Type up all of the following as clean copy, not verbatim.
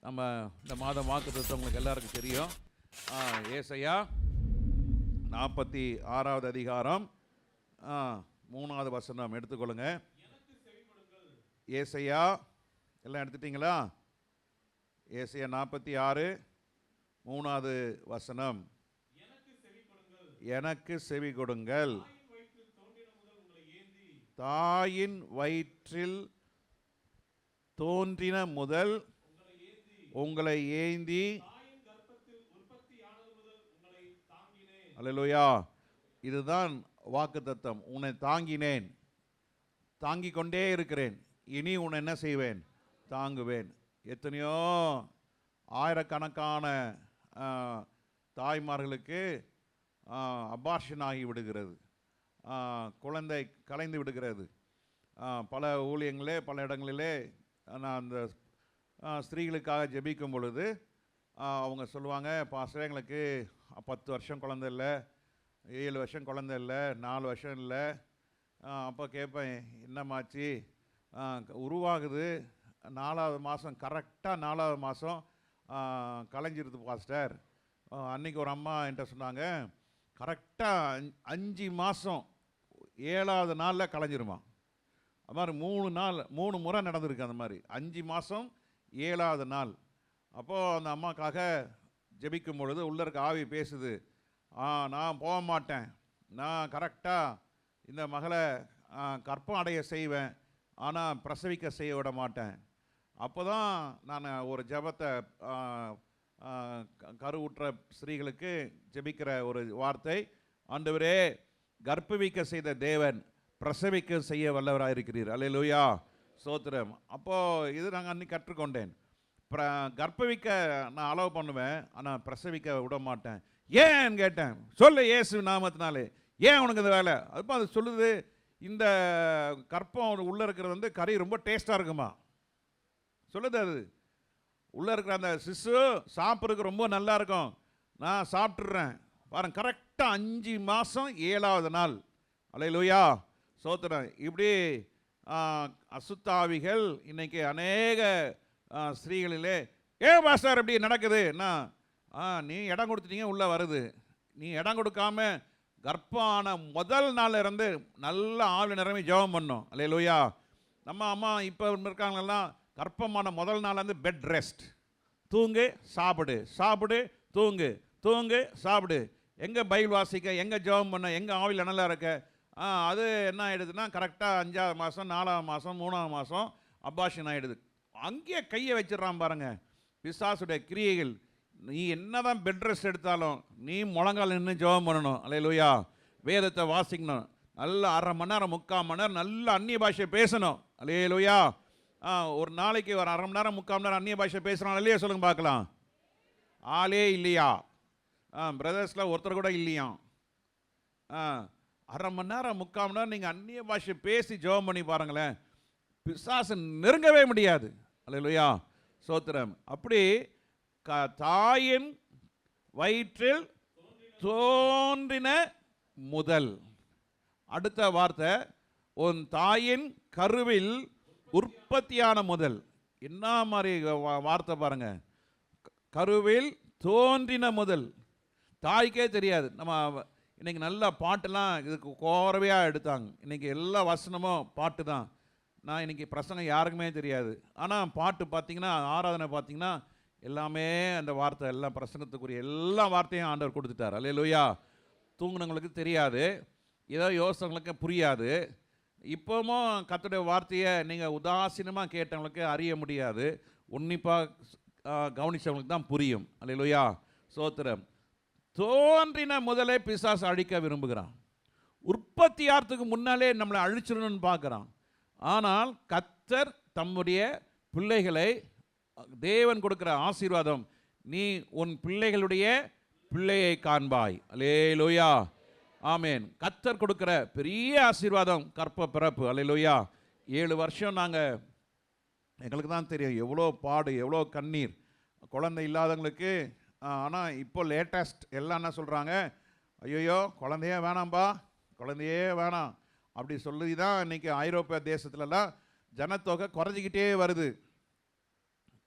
நம்ம இந்த மாதம் வாக்குத்தத்தம் உங்களுக்கு எல்லாருக்கும் தெரியும். ஏசாயா 46வது அதிகாரம் 3வது வசனம் எடுத்துக்கொள்ளுங்க. ஏசாயா எல்லாம் எடுத்துட்டீங்களா? ஏசாயா 46 3வது வசனம். எனக்கு செவி கொடுங்கள், தாயின் வயிற்றில் தோன்றின முதல் உங்களை ஏந்தி. அல்லேலூயா. இதுதான் வாக்குத்தத்தம். உன்னை தாங்கினேன், தாங்கிக் கொண்டே இருக்கிறேன், இனி உன்னை என்ன செய்வேன்? தாங்குவேன். எத்தனையோ ஆயிரக்கணக்கான தாய்மார்களுக்கு அபார்ஷன் ஆகி விடுகிறது, குழந்தை கலைந்து விடுகிறது. பல ஊழியங்களே பல இடங்களிலே நான் அந்த ஸ்திரீகளுக்காக ஜெபிக்கும் பொழுது அவங்க சொல்லுவாங்க, பாஸ்டர் எங்களுக்கு 10 வருஷம் குழந்தை இல்லை, 7 வருஷம் குழந்தை இல்லை, 4 வருஷம் இல்லை. அப்போ கேட்பேன், என்னமாச்சு? உருவாகுது, 4வது மாதம், கரெக்டாக 4வது மாதம் கலைஞ்சிருது பாஸ்டர். அன்றைக்கி ஒரு அம்மா என்கிட்ட சொன்னாங்க, கரெக்டாக 5 மாதம் 7வது நாளில் கலைஞ்சிருமா. அது மாதிரி 3 முறை நடந்திருக்கு. அந்த மாதிரி 5 மாதம் 7வது நாள். அப்போது அந்த அம்மாக்காக ஜெபிக்கும் பொழுது உள்ள இருக்க ஆவி பேசுது, நான் போக மாட்டேன், நான் கரெக்டாக இந்த மகளை கற்பம் அடைய செய்வேன், ஆனால் பிரசவிக்க செய்ய விட மாட்டேன். அப்போ தான் நான் ஒரு ஜெபத்தை கருவுற்ற ஸ்திரீகளுக்கு ஜெபிக்கிற ஒரு வார்த்தை, ஆண்டவரே கர்ப்பவிக்க செய்த தேவன் பிரசவிக்க செய்ய வல்லவராக இருக்கிறீர். அல்லேலூயா, ஸ்தோத்திரம். அப்போது இது நாங்கள் அன்றைக்கி கற்றுக்கொண்டேன். கர்ப்பவிக்க நான் அலோவ் பண்ணுவேன், ஆனால் பிரசவிக்க விட மாட்டேன். ஏன்னு கேட்டேன். சொல்லு இயேசு நாமத்தினாலே, ஏன் உனக்கு இந்த வேலை? அப்போ அது சொல்லுது, இந்த கற்பம் உள்ளே இருக்கிறது கறி ரொம்ப டேஸ்ட்டாக இருக்குமா சொல்லுது. அது உள்ளே இருக்கிற அந்த சிசு சாப்பிட்றதுக்கு ரொம்ப நல்லா இருக்கும், நான் சாப்பிட்றேன் பாருங்க. கரெக்டாக 5 மாதம் 7வது நாள். அல்லேலூயா, ஸ்தோத்திரம். இப்படி அசுத்தாவிகள் இன்னைக்கு அநேக ஸ்திரீகளிலே, பாஸ்டர் எப்படி நடக்குதுன்னா, நீ இடம் கொடுத்துட்டீங்க உள்ளே வருது. நீ இடம் கொடுக்காம கர்ப்பான முதல் நாள் இருந்து நல்ல ஆவி நிரம்பி ஜெபம் பண்ணோம். அல்லேலூயா. நம்ம அம்மா இப்போ இருக்காங்களெல்லாம் கர்ப்பமான முதல் நாள் வந்து பெட் ரெஸ்ட், தூங்கு சாப்பிடு, சாப்பிடு தூங்கு, தூங்கு சாப்பிடு, எங்கே பைபிள் வாசிக்க, எங்கே ஜெபம் பண்ண, எங்கே ஆவியில் நல்லா இருக்க. அது என்ன ஆகிடுதுன்னா, கரெக்டாக 5வது மாதம் 4வது மாதம் 3வது மாதம் அபார்ஷன் ஆகிடுது. அங்கேயே கையை வச்சிடறான் பாருங்க பிசாசுடைய கிரியைகள். நீ என்னதான் பெட் ரெஸ்ட் எடுத்தாலும் நீ முழங்கால் நின்று ஜெபம் பண்ணணும். அல்லேலூயா. வேதத்தை வாசிக்கணும், நல்ல 1/2 மணி நேரம் 3/4 மணி நேரம் நல்ல அந்நிய பாஷை பேசணும். அல்லேலூயா. ஒரு நாளைக்கு ஒரு 1/2 மணி நேரம் 3/4 மணி நேரம் அந்நிய பாஷை பேசுகிறான் இல்லையா? சொல்லுங்க பார்க்கலாம். ஆளே இல்லையா? பிரதர்ஸில் ஒருத்தர் கூட இல்லையா? 1/2 மணி நேரம் 3/4 மணி நேரம் நீங்கள் அந்நிய பாஷை பேசி ஜெபம் பண்ணி பாருங்களேன், பிசாசு நெருங்கவே முடியாது. அல்லேலூயா, ஸ்தோத்திரம். அப்படி தாயின் வயிற்றில் தோன்றின முதல். அடுத்த வார்த்தை, உன் தாயின் கருவில் உற்பத்தியான முதல். என்ன மாதிரி வார்த்தை பாருங்க, கருவில் தோன்றின முதல். தாய்க்கே தெரியாது. நம்ம இன்னைக்கு நல்ல பாட்டெல்லாம் இதுக்கு கோரவையாக எடுத்தாங்க. இன்னைக்கு எல்லா வசனமும் பாட்டு தான். நான் இன்றைக்கி பிரசங்கம் யாருக்குமே தெரியாது, ஆனால் பாட்டு பார்த்தீங்கன்னா, ஆராதனை பார்த்தீங்கன்னா எல்லாமே அந்த வார்த்தை, எல்லாம் பிரசங்கத்துக்குரிய எல்லா வார்த்தையும் ஆண்டவர் கொடுத்துட்டார். அல்லேலூயா. தூங்குனவங்களுக்கு தெரியாது, ஏதோ யோசனைகளுக்கு புரியாது. இப்போவும் கர்த்தருடைய வார்த்தையை நீங்கள் உதாசீனமாக கேட்டவங்களுக்கு அறிய முடியாது, உன்னிப்பாக கவனித்தவங்களுக்கு தான் புரியும். அல்லேலூயா, ஸ்தோத்திரம். தோன்றின முதலே பிசாசு அழிக்க விரும்புகிறான். உற்பத்தி ஆகிறதுக்கு முன்னாலே நம்மளை அழிச்சிடணும்னு பார்க்குறான். ஆனால் கர்த்தர் தம்முடைய பிள்ளைகளை, தேவன் கொடுக்கிற ஆசீர்வாதம், நீ உன் பிள்ளைகளுடைய பிள்ளையை காண்பாய். அல்லேலூயா, ஆமேன். கர்த்தர் கொடுக்கிற பெரிய ஆசீர்வாதம் கற்ப பிறப்பு. அல்லேலூயா. 7 வருஷம் நாங்கள், எங்களுக்கு தான் தெரியும் எவ்வளோ பாடு, எவ்வளோ கண்ணீர் குழந்தை இல்லாதவங்களுக்கு. ஆனால் இப்போ லேட்டஸ்ட் எல்லாம் என்ன சொல்கிறாங்க, ஐயோ குழந்தையே வேணாம்பா, குழந்தையே வேணாம் அப்படி சொல்லி தான் இன்றைக்கி ஐரோப்பிய தேசத்துலலாம் ஜனத்தொகை குறைஞ்சிக்கிட்டே வருது.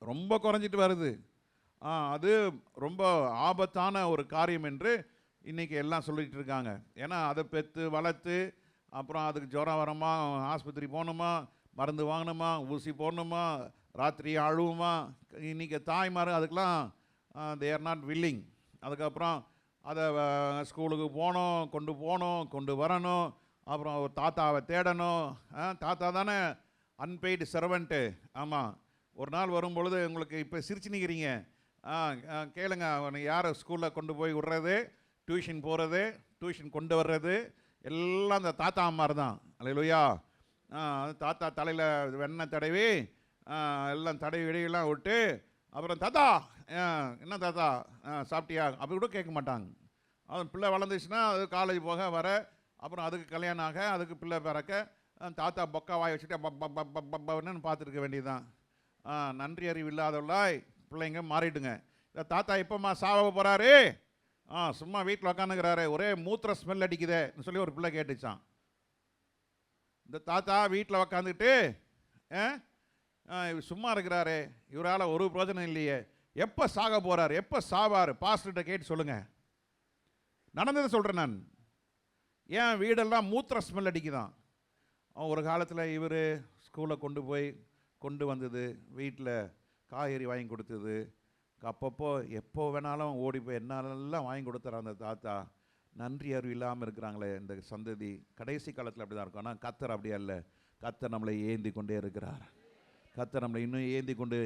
ரொம்ப குறைஞ்சிட்டு வருது. அது ரொம்ப ஆபத்தான ஒரு காரியம் என்று இன்றைக்கி எல்லாம் சொல்லிகிட்டு இருக்காங்க. ஏன்னா அதை பெற்று வளர்த்து அப்புறம் அதுக்கு ஜுரம் வரமா, ஆஸ்பத்திரி போகணுமா, மருந்து வாங்கணுமா, ஊசி போடணுமா, ராத்திரி அழுவுமா. இன்றைக்கி தாய்மார் அதுக்கெலாம் தே ஆர் நாட் வில்லிங். அதுக்கப்புறம் அதை ஸ்கூலுக்கு போகணும், கொண்டு வரணும். அப்புறம் ஒரு தாத்தாவை தேடணும். தாத்தா தானே அன்பெய்டு சர்வெண்ட்டு. ஆமாம், ஒரு நாள் வரும்பொழுது உங்களுக்கு இப்போ சிரிச்சு நிற்கிறீங்க. கேளுங்க, யார் ஸ்கூலில் கொண்டு போய் விடுறது, டியூஷன் போகிறது, டியூஷன் கொண்டு வர்றது எல்லாம் அந்த தாத்தா அம்மார் தான். அல்லேலூயா. தாத்தா தலையில் வெண்ணெய் தடவி எல்லாம் தடவி இடையெல்லாம் விட்டு அப்புறம் தாத்தா என்ன தாத்தா சாப்பிட்டியா அப்படி கூட கேட்க மாட்டாங்க. அது பிள்ளை வளர்ந்துச்சுன்னா அது காலேஜ் போக வர, அப்புறம் அதுக்கு கல்யாணம் ஆக, அதுக்கு பிள்ளை பிறக்க தாத்தா பொக்கா வாய் வச்சுட்டு பப்பன்னு பார்த்துருக்க வேண்டியதுதான். நன்றி அறிவு இல்லாதவளாய் பிள்ளைங்க மாறிடுங்க. இந்த தாத்தா எப்போம்மா சாவ போகிறாரு, சும்மா வீட்டில் உக்காந்துக்கிறாரு, ஒரே மூத்திர ஸ்மெல் அடிக்குதேன்னு சொல்லி ஒரு பிள்ளை கேட்டுச்சான். இந்த தாத்தா வீட்டில் உக்காந்துட்டு சும்மா இருக்கிறாரு, இவரால் ஒரு பிரயோஜனம் இல்லையே, எப்போ சாக போகிறார், எப்போ சாவார், பாஸ்டர்கிட்ட கேட்டு சொல்லுங்கள். நடந்ததை சொல்கிறேன் நான். ஏன் வீடெல்லாம் மூத்திர ஸ்மெல் அடிக்குதான். ஒரு காலத்தில் இவர் ஸ்கூலில் கொண்டு வந்தது, வீட்டில் காய்கறி வாங்கி கொடுத்தது, அப்பப்போ எப்போ வேணாலும் ஓடி போய் என்னாலெல்லாம் வாங்கி கொடுத்துற அந்த தாத்தா. நன்றி அறிவு இல்லாமல் இருக்கிறாங்களே இந்த சந்ததி. கடைசி காலத்தில் அப்படி தான் இருக்கும். ஆனால் கர்த்தர் அப்படி அல்ல. கர்த்தர் நம்மளை ஏந்தி கொண்டே இருக்கிறார். கர்த்தர் நம்மளை இன்னும் ஏந்தி கொண்டு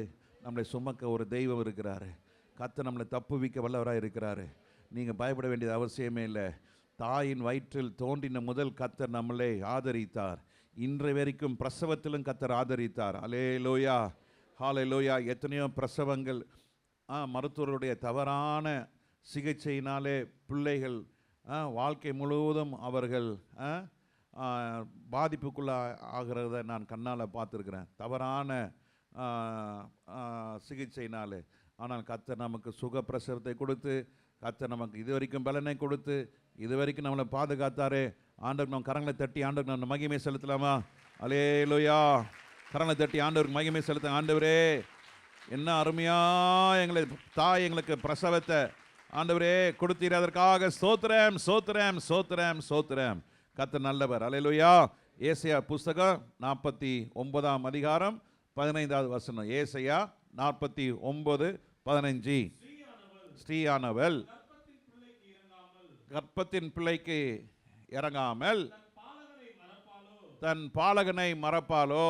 நம்மளை சுமக்க ஒரு தெய்வம் இருக்கிறார். கர்த்தர் நம்மளை தப்புவிக்க வல்லவராக இருக்கிறார். நீங்கள் பயப்பட வேண்டியது அவசியமே இல்லை. தாயின் வயிற்றில் தோன்றின முதல் கர்த்தர் நம்மளை ஆதரித்தார். இன்றைய வரைக்கும் பிரசவத்திலும் கர்த்தர் ஆதரித்தார். அல்லேலூயா, ஹல்லேலூயா. எத்தனையோ பிரசவங்கள் மருத்துவருடைய தவறான சிகிச்சையினாலே பிள்ளைகள் வாழ்க்கை முழுவதும் அவர்கள் பாதிப்புக்குள்ள ஆகிறத நான் கண்ணால் பார்த்துருக்குறேன், தவறான சிகிச்சையினாலே. ஆனால் கர்த்தர் நமக்கு சுகப்பிரசவத்தை கொடுத்து, கர்த்தர் நமக்கு இது வரைக்கும் பலனை கொடுத்து, இது வரைக்கும் நம்மளை பாதுகாத்தாரே. ஆண்டவருக்கு நம்ம கரங்களை தட்டி ஆண்டவருக்கு நம்ம மகிமை செலுத்தலாமா? அல்லேலூயா. கரங்களை தட்டி ஆண்டவருக்கு மகிமை செலுத்த. ஆண்டவரே, என்ன அருமையாக எங்களுக்கு பிரசவத்தை ஆண்டவரே கொடுத்தீர், அதற்காக ஸ்தோத்திரம் ஸ்தோத்திரம் ஸ்தோத்திரம் ஸ்தோத்திரம். கர்த்தர் நல்லவர். அல்லேலூயா. ஏசாயா புஸ்தகம் 49 அதிகாரம் 15வது வசனம். ஏசாயா 49:15. ஸ்ரீயானவள் கர்ப்பத்தின் பிள்ளைக்கு இறங்காமல் தன் பாலகனை மறப்பாளோ?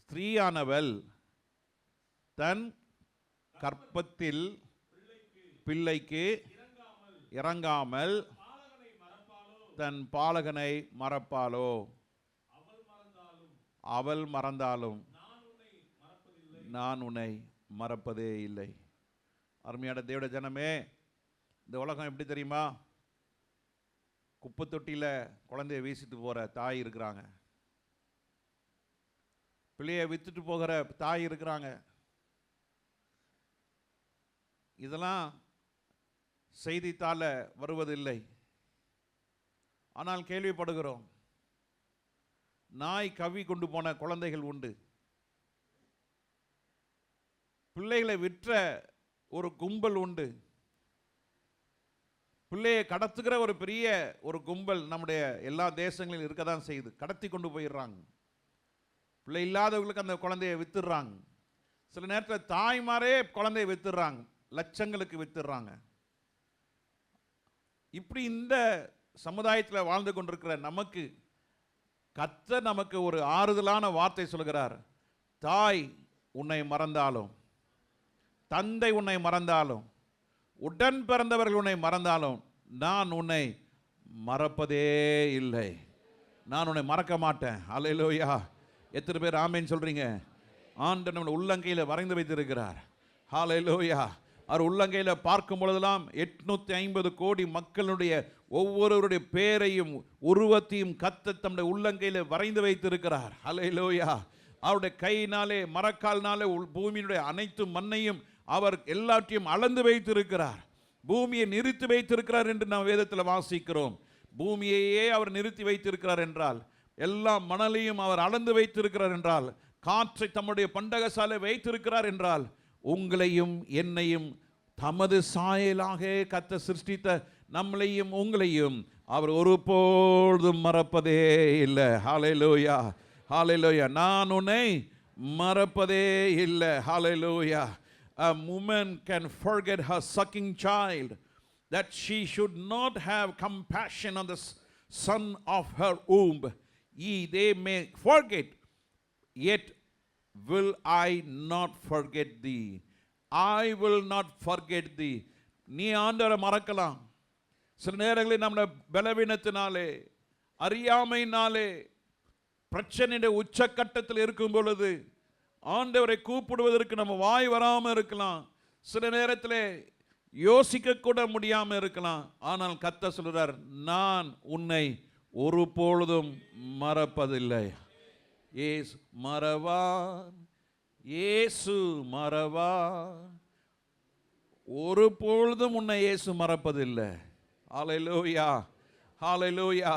ஸ்திரீயானவள் தன் கர்ப்பத்தில் பிள்ளைக்கு இறங்காமல் தன் பாலகனை மறப்பாளோ? அவள் மறந்தாலும் நான் உன்னை மறப்பதே இல்லை. அருமையான தேவனுடைய ஜனமே, இந்த உலகம் எப்படி தெரியுமா? குப்பை தொட்டியில் குழந்தைய வீசிட்டு போகிற தாய் இருக்கிறாங்க, பிள்ளையை வித்துட்டு போகிற தாய் இருக்கிறாங்க. இதெல்லாம் செய்தித்தாள வருவதில்லை, ஆனால் கேள்விப்படுகிறோம். நாய் கவ்வி கொண்டு போன குழந்தைகள் உண்டு. பிள்ளைகளை விற்ற ஒரு கும்பல் உண்டு. பிள்ளையை கடத்துகிற ஒரு பெரிய ஒரு கும்பல் நம்முடைய எல்லா தேசங்களிலும் இருக்க தான் செய்யுது. கடத்தி கொண்டு போயிடுறாங்க. பிள்ளை இல்லாதவர்களுக்கு அந்த குழந்தையை வித்துடுறாங்க. சில நேரத்தில் தாய்மாரே குழந்தையை வித்துடுறாங்க, லட்சங்களுக்கு வித்துடுறாங்க. இப்படி இந்த சமுதாயத்தில் வாழ்ந்து கொண்டிருக்கிற நமக்கு கர்த்தர் நமக்கு ஒரு ஆறுதலான வார்த்தை சொல்கிறார். தாய் உன்னை மறந்தாலும், தந்தை உன்னை மறந்தாலும், உடன் பிறந்தவர்கள் உன்னை மறந்தாலும் நான் உன்னை மறப்பதே இல்லை. நான் உன்னை மறக்க மாட்டேன். அல்லேலூயா. எத்தனை பேர் ஆமேன்னு சொல்றீங்க? ஆண்டவர் நம்முடைய உள்ளங்கையில் வரைந்து வைத்திருக்கிறார். ஹல்லேலூயா. அவர் உள்ளங்கையில் பார்க்கும் பொழுதெல்லாம் 850 கோடி மக்களுடைய ஒவ்வொருவருடைய பேரையும் உருவத்தையும் கர்த்தர் தம்முடைய உள்ளங்கையில் வரைந்து வைத்திருக்கிறார். ஹல்லேலூயா. அவருடைய கையினாலே மரக்கால்னாலே பூமியினுடைய அனைத்து மண்ணையும் அவர் எல்லாற்றையும் அளந்து வைத்திருக்கிறார். பூமியை நிறுத்தி வைத்திருக்கிறார் என்று நாம் வேதத்தில் வாசிக்கிறோம். பூமியையே அவர் நிறுத்தி வைத்திருக்கிறார் என்றால், எல்லா மணலையும் அவர் அளந்து வைத்திருக்கிறார் என்றால், காற்றை தம்முடைய பண்டகசாலை வைத்திருக்கிறார் என்றால் உங்களையும் என்னையும் தமது சாயலாக கர்த்தர் சிருஷ்டித்த நம்மளையும் உங்களையும் அவர் ஒருபோதும் மறப்பதே இல்லை. ஹல்லேலூயா, ஹல்லேலூயா. நான் உன்னை மறப்பதே இல்லை. ஹல்லேலூயா. A woman can forget her sucking child, that she should not have compassion on the son of her womb. Ye they may forget, yet will I not forget thee. I will not forget thee. நீ ஆண்டவரை மறக்கலாம். சில நேரங்களில் நம்ம பலவீனத்தினாலே, அறியாமையினாலே, பிரச்சனையுடைய உச்சக்கட்டத்தில் இருக்கும் பொழுது ஆண்டவரை கூப்பிடுவதற்கு நம்ம வாய் வராமல் இருக்கலாம். சில நேரத்தில் யோசிக்க கூட முடியாமல் இருக்கலாம். ஆனால் கர்த்தர் சொல்றார், நான் உன்னை ஒருபொழுதும் மறப்பதில்லை. இயேசு மறவார், இயேசு மறவார், ஒருபொழுதும் உன்னை இயேசு மறப்பதில்லை. ஹல்லேலூயா, ஹல்லேலூயா.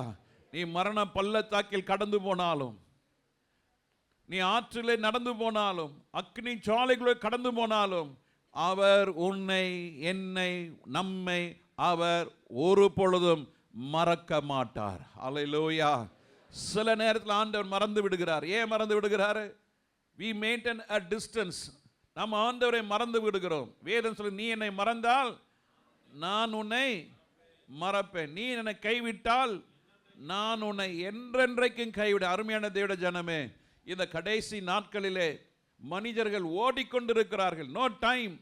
நீ மரண பள்ளத்தாக்கில் கடந்து போனாலும், நீ ஆற்றிலே நடந்து போனாலும், அக்னி ஜுவாலைகளை கடந்து போனாலும், அவர் உன்னை, என்னை, நம்மை அவர் ஒரு பொழுதும் மறக்க மாட்டார். ஹல்லேலூயா. சில நேரத்தில் ஆண்டவர் மறந்து விடுகிறார். ஏன் மறந்து விடுகிறார்? we maintain a distance. நாம் ஆண்டவரை மறந்து விடுகிறோம். வேதம் சொல்லு, நீ என்னை மறந்தால் நான் உன்னை மறப்பேன், நீ என்னை கைவிட்டால் நான் உன்னை என்றென்றைக்கும் கைவிட. அருமையான தேவ ஜனமே, இந்த கடைசி நாட்களிலே மனிதர்கள் ஓடிக்கொண்டிருக்கிறார்கள். நோ டைம்,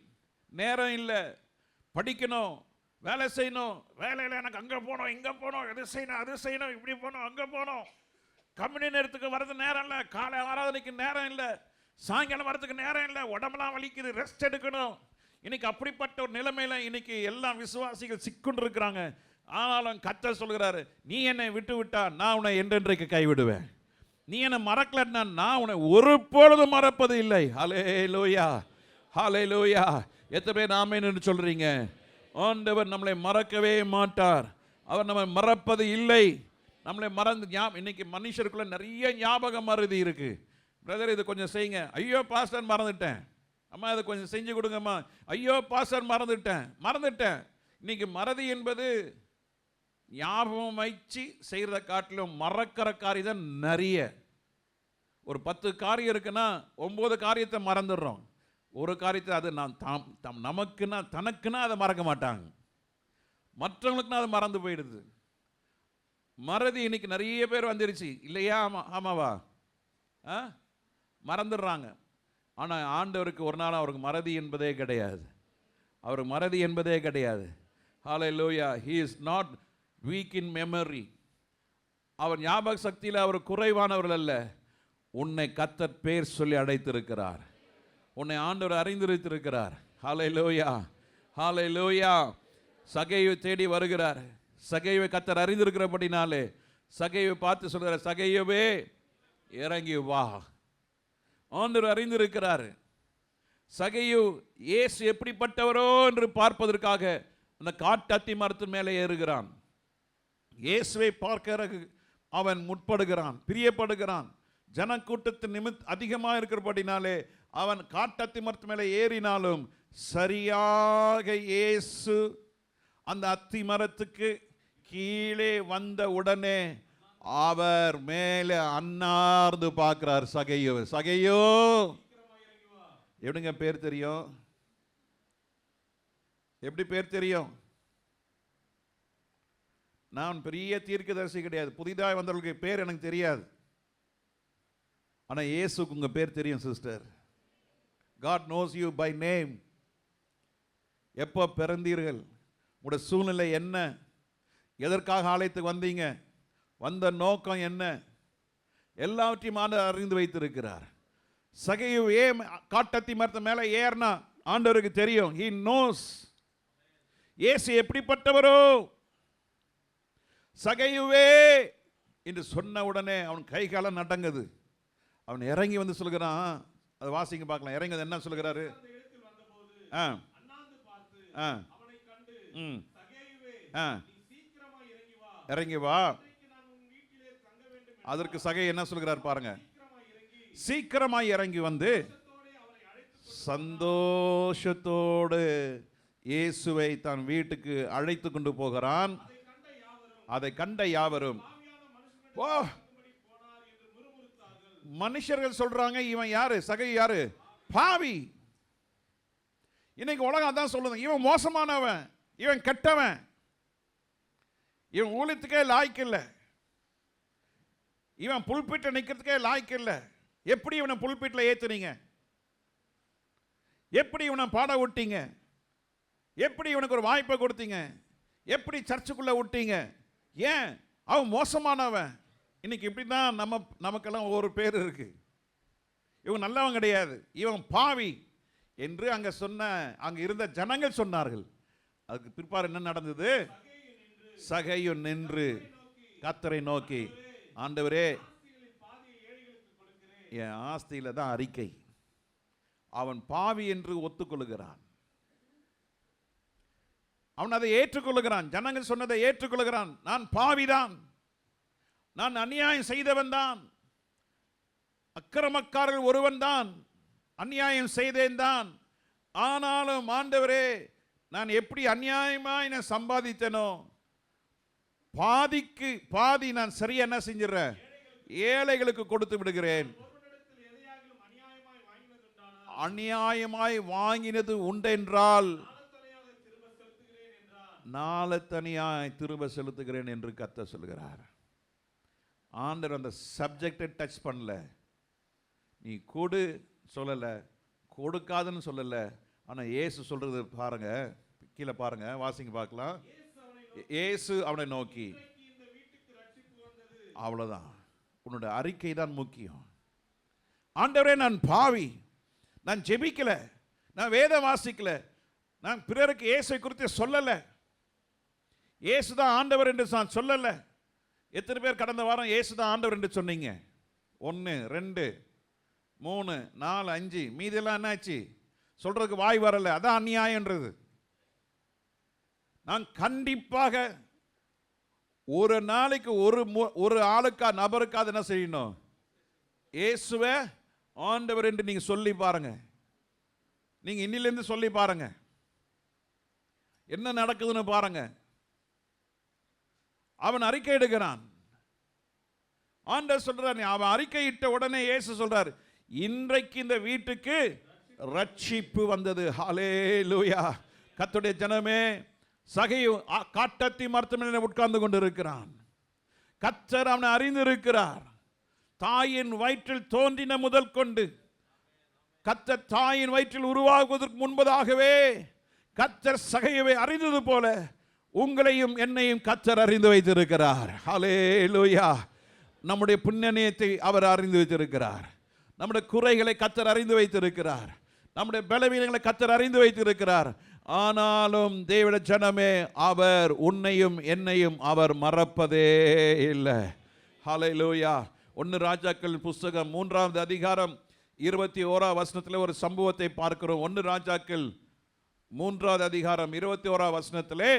நேரம் இல்லை. படிக்கணும், வேலை செய்யணும், வேலையில் எனக்கு அங்கே போகணும், இங்கே போகணும், எது செய்யணும், அது செய்யணும், இப்படி போகணும், அங்கே போகணும். கம்பெனி நேரத்துக்கு வரது நேரம் இல்லை, காலை ஆராதனைக்கு நேரம் இல்லை, சாயங்காலம் வரதுக்கு நேரம் இல்லை, உடம்பெல்லாம் வலிக்குது, ரெஸ்ட் எடுக்கணும். இன்னைக்கு அப்படிப்பட்ட ஒரு நிலைமையில இன்னைக்கு எல்லா விசுவாசிகள் சிக்குண்டு இருக்கிறாங்க. ஆனாலும் கர்த்தர் சொல்கிறாரு, நீ என்னை விட்டு விட்டா நான் உன்னை என்றென்றைக்கு கைவிடுவேன். நீ என்னை மறக்கலன்னா நான் உன்னை ஒரு பொழுதும் மறப்பது இல்லை. ஹல்லேலூயா, ஹல்லேலூயா. எத்தனை பேர் ஆமென் என்று சொல்றீங்க? ஆண்டவர் நம்மளை மறக்கவே மாட்டார். அவர் நம்மை மறப்பது இல்லை. நம்மளை மறந்து இன்னைக்கு மனுஷருக்குள்ள நிறைய ஞாபக மறதி இருக்கு. பிரதர் இது கொஞ்சம் செய்யுங்க, ஐயோ பாஸ்டர் மறந்துட்டேன், அம்மா இதை கொஞ்சம் செஞ்சு கொடுங்கம்மா, ஐயோ பாஸ்டர் மறந்துட்டேன். இன்னைக்கு மறதி என்பது ஞாபகம் வச்சு செய்கிறத காட்டிலும் மறக்கிற காரியம் தான் நிறைய. ஒரு 10 காரியம் இருக்குன்னா 9 காரியத்தை மறந்துடுறோம். ஒரு காரியத்தை அது நான் நமக்குன்னா தனக்குன்னா அதை மறக்க மாட்டாங்க, மற்றவங்களுக்குன்னா அது மறந்து போயிடுது. மறதி இன்னைக்கு நிறைய பேர் வந்துருச்சு இல்லையா? ஆமாவா? மறந்துடுறாங்க. ஆனால் ஆண்டவருக்கு ஒரு நாள் அவருக்கு மறதி என்பதே கிடையாது. அவருக்கு மறதி என்பதே கிடையாது. ஹல்லேலூயா. he is not weak in memory. அவர் ஞாபக சக்தியில் அவர் குறைவானவர்கள் அல்ல. உன்னை கர்த்தர் பேர் சொல்லி அழைத்திருக்கிறார். உன்னை ஆண்டவர் அறிந்திருக்கிறார். ஹல்லேலூயா, ஹல்லேலூயா. சகையை தேடி வருகிறார். சகையை கர்த்தர் அறிந்திருக்கிறபடினாலே சகையை பார்த்து சொல்கிறார், சகையவே இறங்கி வா. ஆண்டவர் அறிந்திருக்கிறார். சகையு இயேசு எப்படிப்பட்டவரோ என்று பார்ப்பதற்காக அந்த காட்டத்தி மரத்தின் மேலே ஏறுகிறான். இயேசுவை பார்க்கிற அவன் முற்படுகிறான், பிரியப்படுகிறான். ஜனக்கூட்டத்தின் அதிகமாக இருக்கிறபடினாலே அவன் காட்டத்தி மரத்து மேலே ஏறினாலும் சரியாக இயேசு அந்த அத்தி மரத்துக்கு கீழே வந்த உடனே அவர் மேலே அன்னார்ந்து பார்க்கிறார். சகையோ எப்படிங்க பேர் தெரியும்? எப்படி பேர் தெரியும்? நான் பெரிய தீர்க்கதரிசி கிடையாது, புதிதாக வந்தவர்களுக்கு பேர் எனக்கு தெரியாது. ஆனால் இயேசுக்கு உங்க பேர் தெரியும் sister. God knows you by name. எப்போ பிறந்தீர்கள், உங்களுடைய சூழ்நிலை என்ன, எதற்காக ஆலயத்துக்கு வந்தீங்க, வந்த நோக்கம் என்ன, எல்லாவற்றையும் ஆண்டவர் அறிந்து வைத்திருக்கிறார். சகையு ஏன் காட்டத்தி மரத்து மேலே ஏறினா ஆண்டவருக்கு தெரியும். He knows. இயேசு எப்படிப்பட்டவரோ. சகையுவே என்று சொன்ன உடனே அவன் கை காலம் நடங்குது. அவன் இறங்கி வந்து சொல்கிறான், அதை வாசிங்க பார்க்கலாம். இறங்கி என்ன சொல்கிறாரு? இறங்கி வா. அதற்கு சகை என்ன சொல்கிறார் பாருங்க. சீக்கிரமாய் இறங்கி வந்து சந்தோஷத்தோடு இயேசுவை தன் வீட்டுக்கு அழைத்து கொண்டு போகிறான். அதை கண்ட யாவரும் ஓ, மனுஷர்கள் சொல்றாங்க, இவன் யாரு? சகை யாரு? பாவி. இன்னைக்கு உலகம் அதான் சொல்லுது, இவன் மோசமானவன், இவன் கெட்டவன், இவன் ஊழியத்துக்கே லாய்க்கு இல்லை, இவன் புல்பிட்ட நிக்கிறதுக்கே லாய்க்கு இல்லை. எப்படி இவனை புல்பிட்டில் ஏத்துனீங்க? எப்படி இவனை பாட விட்டீங்க? எப்படி இவனுக்கு ஒரு வாய்ப்பை கொடுத்தீங்க? எப்படி சர்ச்சுக்குள்ள விட்டீங்க? ஏன்? அவன் மோசமானவன். இன்னைக்கு இப்படி தான் நமக்கெல்லாம் ஒரு பேர் இருக்கு. இவன் நல்லவன் கிடையாது, இவன் பாவி என்று அங்க இருந்த ஜனங்கள் சொன்னார்கள். அதுக்கு பிற்பாடு என்ன நடந்தது? சகையு நின்று கர்த்தரை நோக்கி, ஆண்டவரே என் ஆஸ்தியில தான் அறிக்கை. அவன் பாவி என்று ஒத்துக்கொள்கிறான். அவன் அதை ஏற்றுக்கொள்கிறான். ஜனங்கள் சொன்னதை ஏற்றுக்கொள்கிறான். நான் பாவிதான், நான் அநியாயம் செய்தவன் தான், அக்கிரமக்காரர்கள் ஒருவன் தான், அநியாயம் செய்தேன் தான். ஆனாலும் ஆண்டவரே, நான் எப்படி அநியாயமாய் நான் சம்பாதித்தேனோ பாதிக்கு பாதி நான் சரியா என்ன செஞ்சிடறேன்? ஏழைகளுக்கு கொடுத்து விடுகிறேன். அநியாயமாய் வாங்கினது உண்டென்றால் நாளத்தனியாய் திரும்ப செலுத்துகிறேன் என்று கர்த்தர் சொல்கிறார். ஆண்டவர் அந்த சப்ஜெக்டை டச் பண்ணல. நீ கொடு சொல்லல, கொடுக்காதுன்னு சொல்லல. ஆனா இயேசு சொல்றது பாருங்க, கீழே பாருங்க, வாசிங்க பார்க்கலாம். இயேசு அவனை நோக்கி, அவ்வளவுதான், உன்னோட அறிக்கை தான் முக்கியம். ஆண்டவரே, நான் பாவி, நான் ஜெபிக்கல, நான் வேதம் வாசிக்கல, நான் பிறருக்கு இயேசுவை குறித்து சொல்லல, இயேசுதான் ஆண்டவர் என்று நான் சொல்லல. எத்தனை பேர் கடந்த வாரம் இயேசுதான் ஆண்டவர் என்று சொன்னீங்க? 1 2 3 4 5, மீதெல்லாம் என்னாச்சு? சொல்றதுக்கு வாய் வரல. அதான் அநியாயம்ன்றது. நான் கண்டிப்பாக ஒரு நாளைக்கு ஒரு ஆளுக்கா நபருக்காக என்ன செய்யணும்? இயேசுவே ஆண்டவர் என்று நீங்க சொல்லி பாருங்க. நீங்க இன்னிலிருந்து சொல்லி பாருங்க, என்ன நடக்குதுன்னு பாருங்க. அவன் அறிக்கை எடுக்கிறான். ஆண்டவர் சொல்றார், அவன் அறிக்கை இட்ட உடனே இயேசு சொல்றார், இன்றைக்கு இந்த வீட்டுக்கு ரட்சிப்பு வந்தது. ஹல்லேலூயா. கர்த்தருடைய ஜனமே, சகையு காட்டத்தி மரத்தமிழ் உட்கார்ந்து கொண்டு இருக்கிறான். கர்த்தர் அவனை அறிந்திருக்கிறார். தாயின் வயிற்றில் தோன்றின முதல் கொண்டு, கர்த்தர் தாயின் வயிற்றில் உருவாகுவதற்கு முன்பதாகவே கர்த்தர் சகையவை அறிந்தது போல உங்களையும் என்னையும் கர்த்தர் அறிந்து வைத்திருக்கிறார். ஹல்லேலூயா. நம்முடைய புண்ணியத்தை அவர் அறிந்து வைத்திருக்கிறார். நம்முடைய குறைகளை கர்த்தர் அறிந்து வைத்திருக்கிறார். நம்முடைய பலவீனங்களை கர்த்தர் அறிந்து வைத்திருக்கிறார். ஆனாலும் தேவனுடைய ஜனமே, அவர் உன்னையும் என்னையும் அவர் மறப்பதே இல்லை. ஹல்லேலூயா. 1 ராஜாக்கள் புஸ்தகம் 3வது அதிகாரம் 21வது வசனத்தில் ஒரு சம்பவத்தை பார்க்கிறோம். 1 ராஜாக்கள் 3வது அதிகாரம் 21வது வசனத்திலே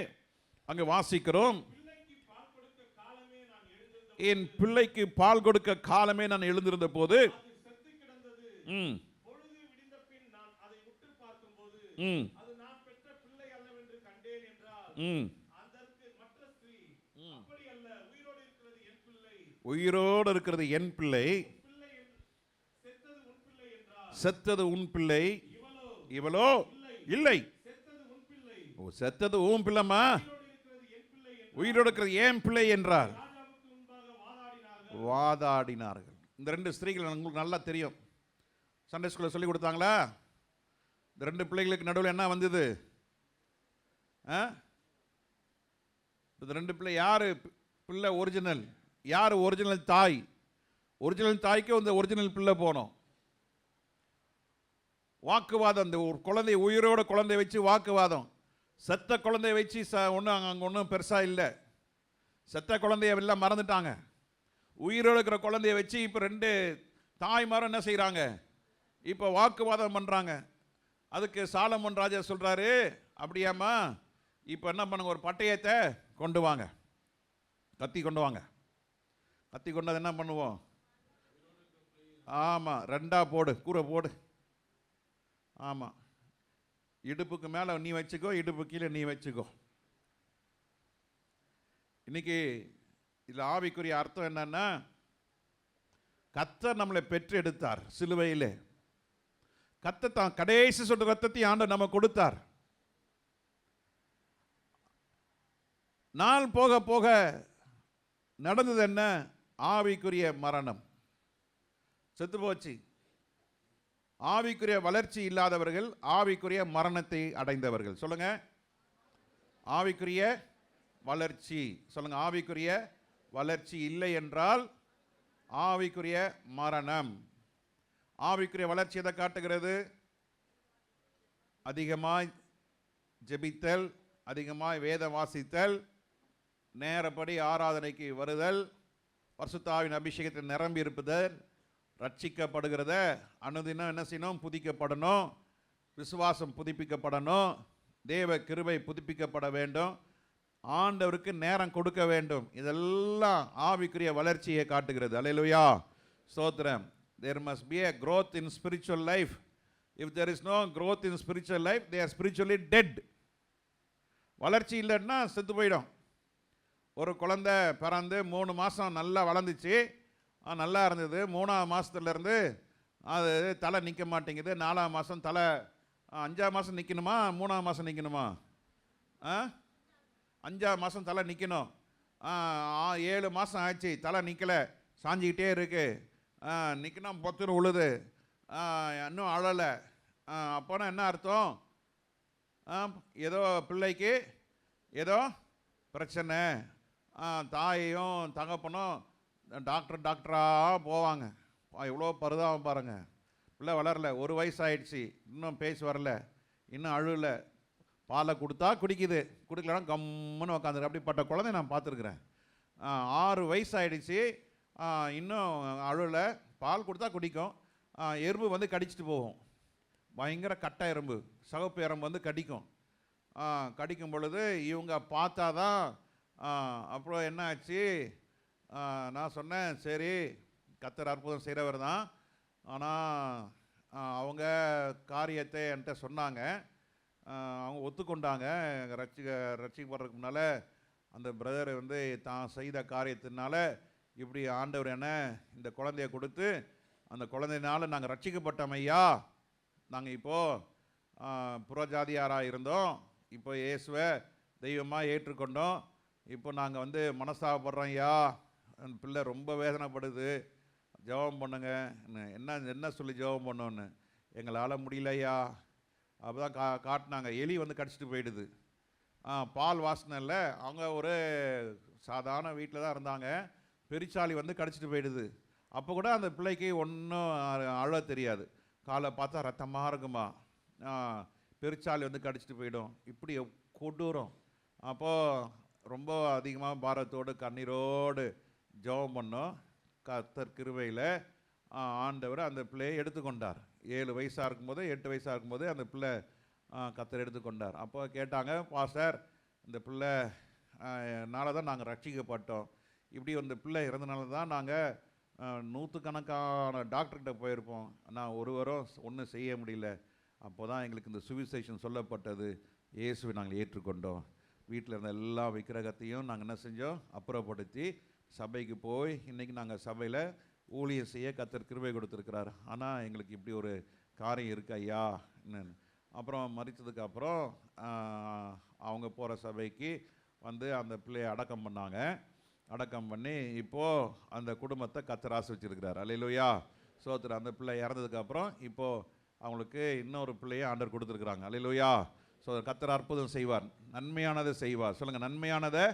அங்கு வாசிக்கிறோம், என் பிள்ளைக்கு பால் கொடுக்க காலமே நான் எழுந்திருந்த போது உயிரோடு இருக்கிறது என் பிள்ளை, செத்தது உன் பிள்ளை, இவளோ இல்லை. செத்தது உன் பிள்ளைமா, உயிரோடு இருக்கிறது என் பிள்ளை என்றார். வாதாடினார்கள். இந்த 2 ஸ்திரீகள் உங்களுக்கு நல்லா தெரியும். சண்டே ஸ்கூலில் சொல்லி கொடுத்தாங்களா? இந்த 2 பிள்ளைகளுக்கு நடுவில் என்ன வந்தது? இந்த 2 பிள்ளை யாரு பிள்ளை ஒரிஜினல், யார் ஒரிஜினல் தாய்? ஒரிஜினல் தாய்க்கு இந்த ஒரிஜினல் பிள்ளை போனோம். வாக்குவாதம். அந்த ஒரு குழந்தை, உயிரோட குழந்தை வச்சு வாக்குவாதம். செத்த குழந்தைய வச்சு ஒன்றும் அங்கே ஒன்றும் பெருசாக இல்லை. செத்த குழந்தைய எல்லாம் மறந்துட்டாங்க. உயிரோடு இருக்கிற குழந்தைய வச்சு இப்போ 2 தாய்மாரும் என்ன செய்கிறாங்க? இப்போ வாக்குவாதம் பண்ணுறாங்க. அதுக்கு சாலமோன் ராஜா சொல்கிறாரு, அப்படியாம்மா, இப்போ என்ன பண்ணுங்க, ஒரு பட்டயத்தை கொண்டு வாங்க, கத்தி கொண்டு வாங்க. கத்தி கொண்டது என்ன பண்ணுவோம்? ஆமாம், ரெண்டா போடு, கூரை போடு. ஆமாம், இடுப்புக்கு மேலே நீ வச்சுக்கோ, இடுப்பு கீழே நீ வச்சுக்கோ. இன்னைக்கு இதில் ஆவிக்குரிய அர்த்தம் என்னன்னா, கர்த்தர் நம்மளை பெற்று எடுத்தார் சிலுவையிலே. கர்த்தர் தான் கடைசி சொட்டு ரத்தத்தை ஆண்டவர் நம்ம கொடுத்தார். நாள் போக போக நடந்தது என்ன? ஆவிக்குரிய மரணம், செத்து போச்சு. ஆவிக்குரிய வளர்ச்சி இல்லாதவர்கள் ஆவிக்குரிய மரணத்தை அடைந்தவர்கள். சொல்லுங்க, ஆவிக்குரிய வளர்ச்சி. சொல்லுங்க, ஆவிக்குரிய வளர்ச்சி இல்லை என்றால் ஆவிக்குரிய மரணம். ஆவிக்குரிய வளர்ச்சி எதை காட்டுகிறது? அதிகமாய் ஜெபித்தல், அதிகமாய் வேதம் வாசித்தல், நேரப்படி ஆராதனைக்கு வருதல், பரிசுத்த ஆவியின் அபிஷேகத்தில் நிரம்பி இருப்பதல், ரட்சிக்கப்படுகிறத அனுதினம் என்ன செய்யணும்? புதுப்பிக்கப்படணும். விசுவாசம் புதுப்பிக்கப்படணும். தேவ கிருபை புதுப்பிக்கப்பட வேண்டும். ஆண்டவருக்கு நேரம் கொடுக்க வேண்டும். இதெல்லாம் ஆவிக்குரிய வளர்ச்சியை காட்டுகிறது. அல்லேலூயா, ஸ்தோத்திரம். There must be a growth in spiritual life. If there is no growth in spiritual life, they are spiritually dead. வளர்ச்சி இல்லைன்னா செத்து போயிடும். ஒரு குழந்தை பிறந்து 3 மாதம் நல்லா வளர்ந்துச்சு, நல்லா இருந்தது. 3ஆவது மாதத்துலேருந்து அது தலை நிற்க மாட்டேங்குது. 4ஆவது மாதம் தலை, 5ஆவது மாதம் நிற்கணுமா, 3ஆவது மாதம் நிற்கணுமா? 5ஆவது மாதம் தலை நிற்கணும். 7 மாதம் ஆச்சு, தலை நிற்கலை, சாஞ்சிக்கிட்டே இருக்கு. நிற்கணும், பொத்துன்னு உழுது, இன்னும் அழலை. அப்போனா என்ன அர்த்தம்? ஏதோ பிள்ளைக்கு ஏதோ பிரச்சனை. தாயையும் தகப்பனும் டாக்டராக போவாங்க. எவ்வளோ பரிதாபம் பாருங்க. பிள்ளை வளரல, 1 வயசு ஆயிடுச்சு, இன்னும் பேச்சு வரல, இன்னும் அழுல. பாலை கொடுத்தா குடிக்குது, குடிக்கலன்னா கம்முன்னு உக்காந்துரு. அப்படிப்பட்ட குழந்தை நான் பார்த்துருக்குறேன். 6 வயசு ஆயிடுச்சு, இன்னும் அழுல. பால் கொடுத்தா குடிக்கும். எறும்பு வந்து கடிச்சிட்டு போகும். பயங்கர கட்டை எறும்பு, சகப்பு எறும்பு வந்து கடிக்கும். கடிக்கும் பொழுது இவங்க பார்த்தா தான். அப்புறம் என்ன ஆச்சு? நான் சொன்னேன், சரி கர்த்தர் அற்புதம் செய்கிறவர் தான், ஆனால் அவங்க காரியத்தை என்கிட்ட சொன்னாங்க. அவங்க ஒத்துக்கொண்டாங்க. ரட்சிக்கப்படுறதுக்கு முன்னால் அந்த பிரதர் வந்து தான் செய்த காரியத்தினால இப்படி ஆண்டவர் என்ன இந்த குழந்தைய கொடுத்து, அந்த குழந்தையினால நாங்கள் ரட்சிக்கப்பட்டோம் ஐயா. நாங்கள் இப்போது புறஜாதியாராக இருந்தோம், இப்போ இயேசுவை தெய்வமாக ஏற்றுக்கொண்டோம். இப்போ நாங்கள் வந்து மனஸ்தாபப்படுறோம் ஐயா. அந்த பிள்ளை ரொம்ப வேதனைப்படுது, ஜெபம் பண்ணுங்க. என்ன சொல்லி ஜெபம் பண்ணோன்னு? எங்களால் முடியலையா. அப்போ தான் காட்டினாங்க. எலி வந்து கடிச்சிட்டு போயிடுது. பால் வாசனை இல்லை. அவங்க ஒரு சாதாரண வீட்டில் தான் இருந்தாங்க. பெருச்சாளி வந்து கடிச்சிட்டு போயிடுது. அப்போ கூட அந்த பிள்ளைக்கு ஒன்றும் அழ தெரியாது. காலை பார்த்தா ரத்தமாக இருக்குமா, பெருச்சாளி வந்து கடிச்சிட்டு போயிடும். இப்படி கொடூரம். அப்போது ரொம்ப அதிகமாக பாரத்தோடு கண்ணீரோடு ஜெபம் பண்ணோம். கர்த்தர் கிருபையில் ஆண்டவர் அந்த பிள்ளையை எடுத்துக்கொண்டார். 7 வயசாக இருக்கும்போது, 8 வயசாக இருக்கும்போது அந்த பிள்ளை கர்த்தர் எடுத்துக்கொண்டார். அப்போ கேட்டாங்க, பாஸ்டர் இந்த பிள்ளைனால தான் நாங்கள் ரட்சிக்கப்பட்டோம், இப்படி அந்த பிள்ளை இறந்தனால தான் நாங்கள் 100கணக்கான டாக்டர்கிட்ட போயிருப்போம், நான் ஒருவரும் ஒன்றும் செய்ய முடியல. அப்போ தான் எங்களுக்கு இந்த சுவிசேஷம் சொல்லப்பட்டது, இயேசுவை நாங்கள் ஏற்றுக்கொண்டோம். வீட்டில் இருந்த எல்லா விக்கிரகத்தையும் நாங்கள் என்ன செஞ்சோம்? அப்புறப்படுத்தி சபைக்கு போய் இன்றைக்கி நாங்கள் சபையில் ஊழியம் செய்ய கர்த்தர் கிருபை கொடுத்துருக்கிறார். ஆனால் எங்களுக்கு இப்படி ஒரு காரியம் இருக்கு ஐயா. அப்புறம் மரித்ததுக்கப்புறம் அவங்க போகிற சபைக்கு வந்து அந்த பிள்ளையை அடக்கம் பண்ணாங்க. அடக்கம் பண்ணி இப்போது அந்த குடும்பத்தை கர்த்தர் ஆசீர்வதிச்சிருக்கிறார். அல்லேலூயா, ஸ்தோத்திரம். அந்த பிள்ளை இறந்ததுக்கப்புறம் இப்போது அவங்களுக்கு இன்னொரு பிள்ளையை ஆண்டவர் கொடுத்துருக்குறாங்க. அல்லேலூயா. ஸோ கர்த்தர் அற்புதம் செய்வார், நன்மையானதை செய்வார். சொல்லுங்கள், நன்மையானதை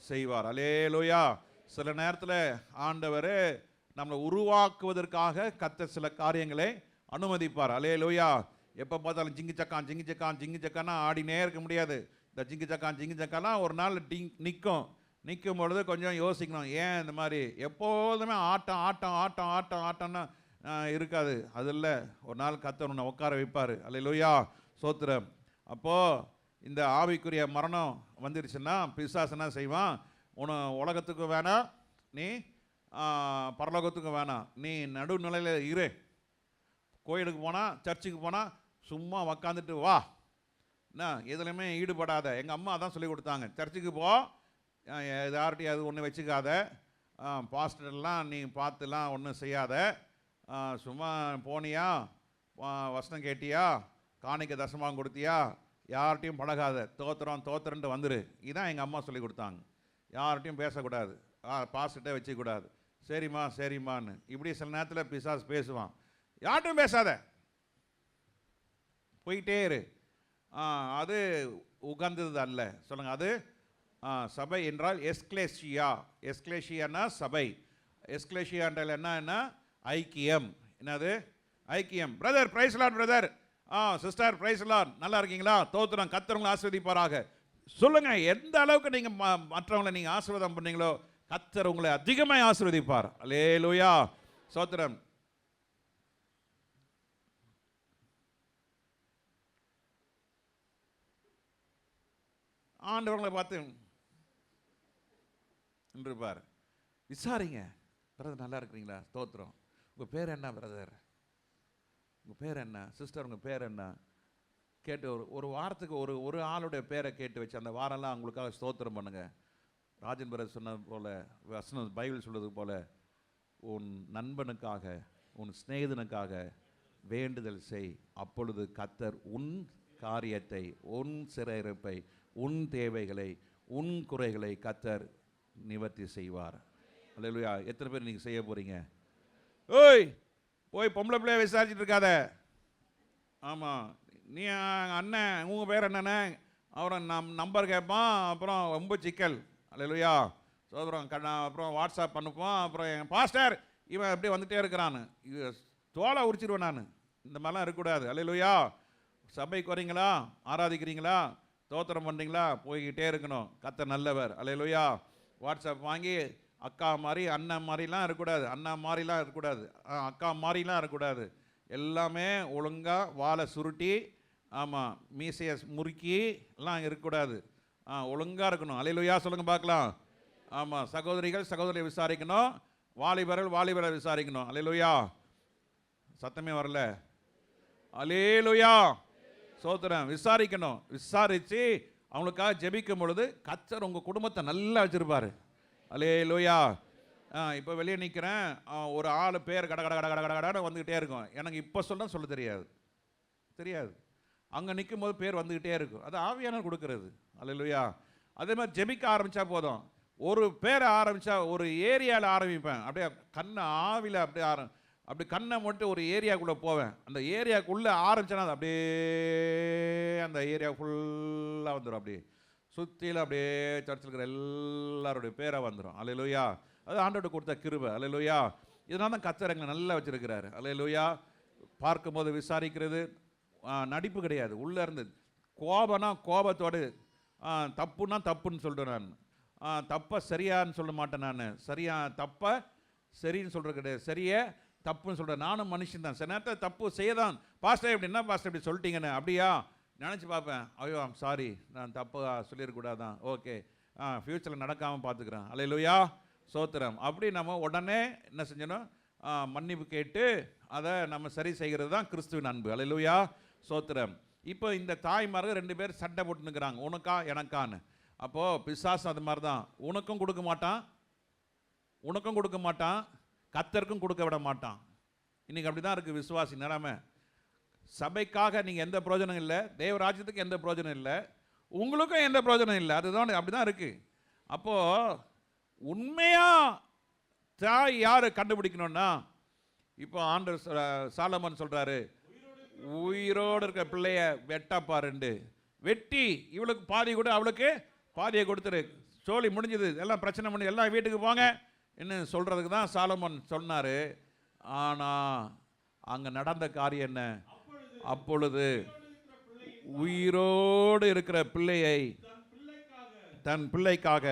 செய்வார். அல்லேலூயா. சில நேரத்தில் ஆண்டவர் நம்மளை உருவாக்குவதற்காக கர்த்தர் சில காரியங்களை அனுமதிப்பார். அல்லேலூயா. எப்போ பார்த்தாலும் ஜிங்கு சக்கான்னா ஆடினே இருக்க முடியாது. இந்த ஜிங்கு சக்காலாம் ஒரு நாள் நிற்கும் பொழுது கொஞ்சம் யோசிக்கணும். ஏன் இந்த மாதிரி எப்போதுமே ஆட்டம்னா இருக்காது. அது இல்லை, ஒரு நாள் கர்த்தர் உன்னை உட்கார வைப்பார். அல்லேலூயா, ஸ்தோத்திரம். அப்போது இந்த ஆவிக்குரிய மரணம் வந்துருச்சுன்னா பிசாசு என்ன செய்வான்? உலகத்துக்கு வேணாம், நீ பரலோகத்துக்கு வேணாம், நீ நடுநிலையில் இரு. கோயிலுக்கு போனால், சர்ச்சுக்கு போனால் சும்மா உக்காந்துட்டு வா, என்ன எதுலையுமே ஈடுபடாத. எங்கள் அம்மா தான் சொல்லி கொடுத்தாங்க, சர்ச்சுக்கு போ, யார்கிட்டையும் அது ஒன்று வச்சுக்காத, பாஸ்டர்லாம் நீ பார்த்துலாம் ஒன்றும் செய்யாத, சும்மா போனியா, வசனம் கேட்டியா, காணிக்க தசமாகம் கொடுத்தியா, யார்கிட்டையும் பழகாத, தோத்துறன்ட்டு வந்துரு. இதுதான் எங்கள் அம்மா சொல்லி கொடுத்தாங்க. யார்கிட்டையும் பேசக்கூடாது, பாஸ்டர்கிட்ட வச்சுக்கூடாது. சரிம்மான்னு இப்படி சில நேரத்தில் பிசாசு பேசுவான். யார்கிட்டையும் பேசாத, போயிட்டே இரு. அது உகந்தது அல்ல. சொல்லுங்கள், அது சபை என்றால் எஸ்க்லேஷியா. எஸ்க்லேஷியானா சபை. எஸ்க்லேஷியா என்றால் என்ன? ஐக்கியம். என்னது? ஐக்கியம். Brother price Lord. Brother sister praise Lord. நல்லா இருக்கீங்களா? தோத்திரம். கர்த்தர் ஆசீர்வதிப்பாராக. சொல்லுங்க, எந்த அளவுக்கு நீங்க மற்றவங்களை நீங்க ஆசீர்வாதம் பண்ணீங்களோ கர்த்தர் உங்களை அதிகமாக ஆசீர்வதிப்பார். அல்லேலூயா, ஸ்தோத்திரம். ஆண்டவர்களை பார்த்து இருப்பார். விசாரிங்க, பிரதர் நல்லா இருக்கிறீங்களா? ஸ்தோத்திரம். உங்கள் பேர் என்ன பிரதர்? உங்கள் பேர் என்ன சிஸ்டர்? உங்கள் பேர் என்ன கேட்டு ஒரு வாரத்துக்கு ஒரு ஆளுடைய பேரை கேட்டு வச்சு அந்த வாரம்லாம் அவங்களுக்காக ஸ்தோத்திரம் பண்ணுங்க. ராஜன் பிரதர் சொன்னது போல, வசனம் பைபிள் சொல்றது போல, உன் நண்பனுக்காக உன் சிநேகிதனுக்காக வேண்டுதல் செய். அப்பொழுது கர்த்தர் உன் காரியத்தை, உன் சிறையிருப்பை, உன் தேவைகளை, உன் குறைகளை கர்த்தர் நிவர்த்தி செய்வார். அல்லேலூயா. எத்தனை பேர் நீங்கள் செய்ய போகிறீங்க? ஓய், போய் பொம்பளை பிள்ளைய விசாரிச்சுட்டு இருக்காத. ஆமாம், நீ அண்ணன் உங்கள் பேர் என்னண்ணே, அவரை நம்பர் கேட்பான், அப்புறம் ரொம்ப சிக்கல். அல்லேலூயா, சோதரம். அப்புறம் வாட்ஸ்அப் அனுப்புவான், அப்புறம் என் பாஸ்டர் இவன் எப்படி வந்துகிட்டே இருக்கிறான்னு தோலை உரிச்சிருவேன் நான். இந்த மாதிரிலாம் இருக்கக்கூடாது. அல்லேலூயா. சபைக்கு வரீங்களா? ஆராதிக்கிறீங்களா? தோத்திரம் பண்ணுறீங்களா? போய்கிட்டே இருக்கணும். கர்த்தர் நல்லவர். அல்லேலூயா. வாட்ஸ்அப் வாங்கி அக்கா மாதிரி அண்ணன் மாதிரிலாம் இருக்கக்கூடாது, அண்ணா மாதிரிலாம் இருக்கக்கூடாது, அக்கா மாதிரிலாம் இருக்கக்கூடாது. எல்லாமே ஒழுங்காக வாழை சுருட்டி, ஆமாம், மீசையை முறுக்கி எல்லாம் இருக்கக்கூடாது. ஒழுங்காக இருக்கணும். அல்லேலூயா சொல்லுங்கள் பார்க்கலாம். ஆமாம், சகோதரிகள் சகோதரியை விசாரிக்கணும், வாலிபர்கள் வாலிபரை விசாரிக்கணும். அல்லேலூயா. சத்தமே வரல. அல்லேலூயா, சோத்திரம். விசாரிக்கணும். விசாரித்து அவங்களுக்காக ஜெபிக்கும் பொழுது கர்த்தர் உங்கள் குடும்பத்தை நல்லா வச்சுருப்பார். அல்லேலூயா. இப்போ வெளியே நிற்கிறேன், ஒரு ஆள் பேர் கட கட கட கட கடன்னு வந்துக்கிட்டே இருக்கும். எனக்கு இப்போ சொல்ல தெரியாது. அங்கே நிற்கும் போது பேர் வந்துக்கிட்டே இருக்கும். அது ஆவியானவர் கொடுக்கறது. அல்லேலூயா. அதே மாதிரி ஜெபிக்க ஆரம்பித்தா போதும். ஒரு பேரை ஆரம்பித்தா ஒரு ஏரியாவில் ஆரம்பிப்பேன். அப்படியே கண்ணை ஆவியில் அப்படி கண்ணை மட்டும் ஒரு ஏரியாவுக்குள்ளே போவேன். அந்த ஏரியாவுக்குள்ளே ஆரம்பிச்சேன்னா அது அப்படியே அந்த ஏரியா ஃபுல்லாக வந்துடும். அப்படியே சுற்றியில் அப்படியே சர்ச்சில் இருக்கிற எல்லாருடைய பேரை வந்துடும். அல்லேலூயா. அது ஆண்டோட கொடுத்த கிருபை. அல்லேலூயா. இதனால தான் கர்த்தர் எங்களை நல்லா வச்சுருக்கிறாரு. அல்லேலூயா. பார்க்கும்போது விசாரிக்கிறது நடிப்பு கிடையாது. உள்ளே இருந்து கோபம்னா கோபத்தோடு, தப்புன்னா தப்புன்னு சொல்கிறேன் நான். தப்பை சரியான்னு சொல்ல மாட்டேன் நான். தப்பை சரின்னு சொல்கிறது கிடையாது. சரியை தப்புன்னு சொல்கிறேன். நானும் மனுஷன் தான். சில நேரத்தில் தப்பு செய்யதான். பாஸ்டர் எப்படின்னா பாஸ்டர் இப்படி சொல்லிட்டீங்கன்னு அப்படியா நினச்சி பார்ப்பேன். ஐயோ ஐம் சாரி, நான் தப்பாக சொல்லியிருக்கூடாதான். ஓகே, ஃப்யூச்சரில் நடக்காமல் பார்த்துக்கிறேன். அல்லேலூயா, சோத்திரம். அப்படி நம்ம உடனே என்ன செஞ்சணும்? மன்னிப்பு கேட்டு அதை நம்ம சரி செய்கிறது தான் கிறிஸ்துவின் அன்பு. அல்லேலூயா, சோத்திரம். இப்போ இந்த தாய்மார்கள் 2 பேர் சண்டை போட்டுன்னுக்குறாங்க, உனக்கா எனக்கான்னு. அப்போது பிசாசு அது மாதிரி தான். உனக்கும் கொடுக்க மாட்டான், கர்த்தருக்கும் கொடுக்க விட மாட்டான். இன்றைக்கி அப்படி தான் இருக்குது விசுவாசி நிலைமை. சபைக்காக நீங்கள் எந்த பிரயோஜனம் இல்லை, தேவராஜ்யத்துக்கு எந்த பிரயோஜனம் இல்லை, உங்களுக்கும் எந்த பிரயோஜனம் இல்லை. அதுதான் அப்படி தான் இருக்குது. அப்போது உண்மையாக தாய் யார் கண்டுபிடிக்கணும்னா, இப்போ ஆண்டவர் சாலமன் சொல்கிறாரு, உயிரோடு இருக்கிற பிள்ளைய வெட்டப்பாருண்டு வெட்டி இவளுக்கு பாதி கூட அவளுக்கு பாதியை கொடுத்துரு, சோழி முடிஞ்சது, எல்லாம் பிரச்சனை பண்ணி எல்லாம் வீட்டுக்கு போங்க என்ன சொல்கிறதுக்கு தான் சாலமன் சொன்னார். ஆனால் அங்கே நடந்த காரியம் என்ன? அப்பொழுது உயிரோடு இருக்கிற பிள்ளையை தன் பிள்ளைக்காக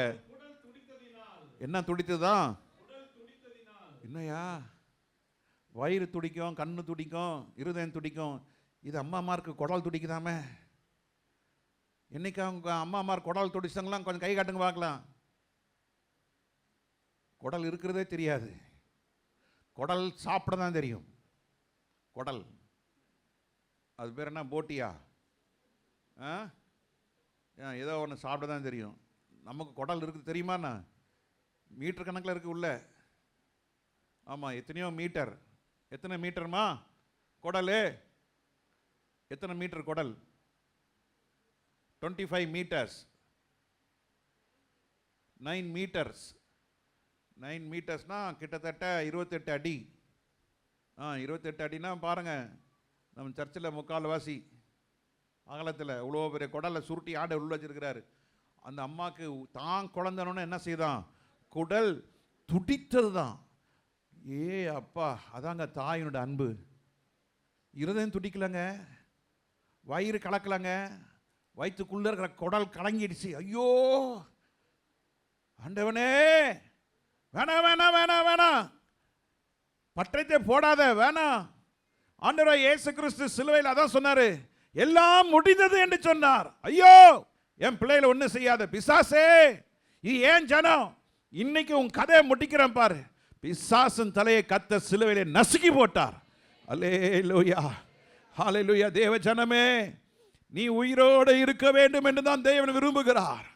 என்ன துடித்துதான்? என்னையா வயிறு துடிக்கும், கண்ணு துடிக்கும், இருதயம் துடிக்கும். இது அம்மாமாருக்கு குடல் துடிக்குதாமே. என்னைக்கு அவங்க அம்மாமார் குடல் துடிச்சாங்களாம்? கொஞ்சம் கை காட்டுங்க பார்க்கலாம். குடல் இருக்கிறதே தெரியாது. குடல் சாப்பிட தான் தெரியும். குடல் அது பேர் என்ன, போட்டியா? ஏதோ ஒன்று சாப்பிட தான் தெரியும். நமக்கு குடல் இருக்குது தெரியுமாண்ணா? மீட்டர் கணக்கில் இருக்குது உள்ள. ஆமாம், எத்தனையோ மீட்டர். எத்தனை மீட்டர்மா குடல்? எத்தனை மீட்டர் குடல்? 25 மீட்டர்ஸ். 9 மீட்டர்ஸ். 9 மீட்டர்ஸ்னா கிட்டத்தட்ட 28 அடி. 28 அடினா பாருங்கள், நம்ம சர்ச்சில் முக்கால்வாசி அகலத்தில் இவ்வளோ பெரிய குடலை சுருட்டி ஆடை உள்ள வச்சிருக்கிறாரு. அந்த அம்மாவுக்கு தான் குழந்தனோன்னு என்ன செய்தான்? குடல் துடித்தது தான். ஏ அப்பா, அதாங்க தாயினோட அன்பு. இருதயம் துடிக்கலங்க, வயிறு கலக்கலங்க, வயிற்றுக்குள்ளே இருக்கிற குடல் கலங்கிடுச்சு. ஐயோ ஆண்டவனே, வேணாம் வேணாம் வேணாம் வேணாம், பட்டயத்தை போடாத, வேணாம். ஆண்டவர் இயேசு கிறிஸ்து சிலுவையில் அதான் சொன்னாரு, எல்லாம் முடிந்தது என்று சொன்னார். ஐயோ என் பிள்ளைகளை ஒன்றும் செய்யாத பிசாசே, இது ஏன் ஜனம்? இன்னைக்கு உன் கதையை முடிக்கிறேன் பாரு. பிசாசின் தலையை கர்த்தர் சிலுவையிலே நசுக்கி போட்டார். அல்லேலூயா, ஹல்லேலூயா. தேவ ஜனமே, நீ உயிரோடு இருக்க வேண்டும் என்று தான் தேவன் விரும்புகிறார்.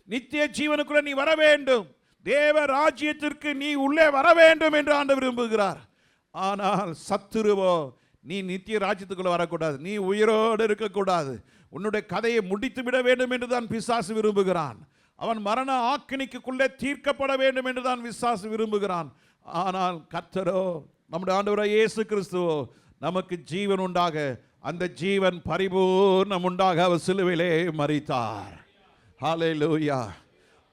நித்திய ஜீவனுக்குள்ள நீ வர வேண்டும். தேவ ராஜ்யத்திற்கு நீ உள்ளே வர வேண்டும் என்று ஆண்டவர் விரும்புகிறார். ஆனால் சத்துருவோ, நீ நித்திய ராஜ்யத்துக்குள்ள வரக்கூடாது, நீ உயிரோடு இருக்கக்கூடாது, உன்னுடைய கதையை முடித்து விட வேண்டும் என்று தான் பிசாசு விரும்புகிறான். அவன் மரண ஆக்கினிக்குள்ளே தீர்க்கப்பட வேண்டும் என்று தான் பிசாசு விரும்புகிறான். ஆனால் கர்த்தரோ, நம்முடைய ஆண்டவராகிய இயேசு கிறிஸ்துவோ, நமக்கு ஜீவன் உண்டாக, அந்த ஜீவன் பரிபூர்ணம் உண்டாக அவர் சிலுவையிலே மரித்தார். ஹல்லேலூயா.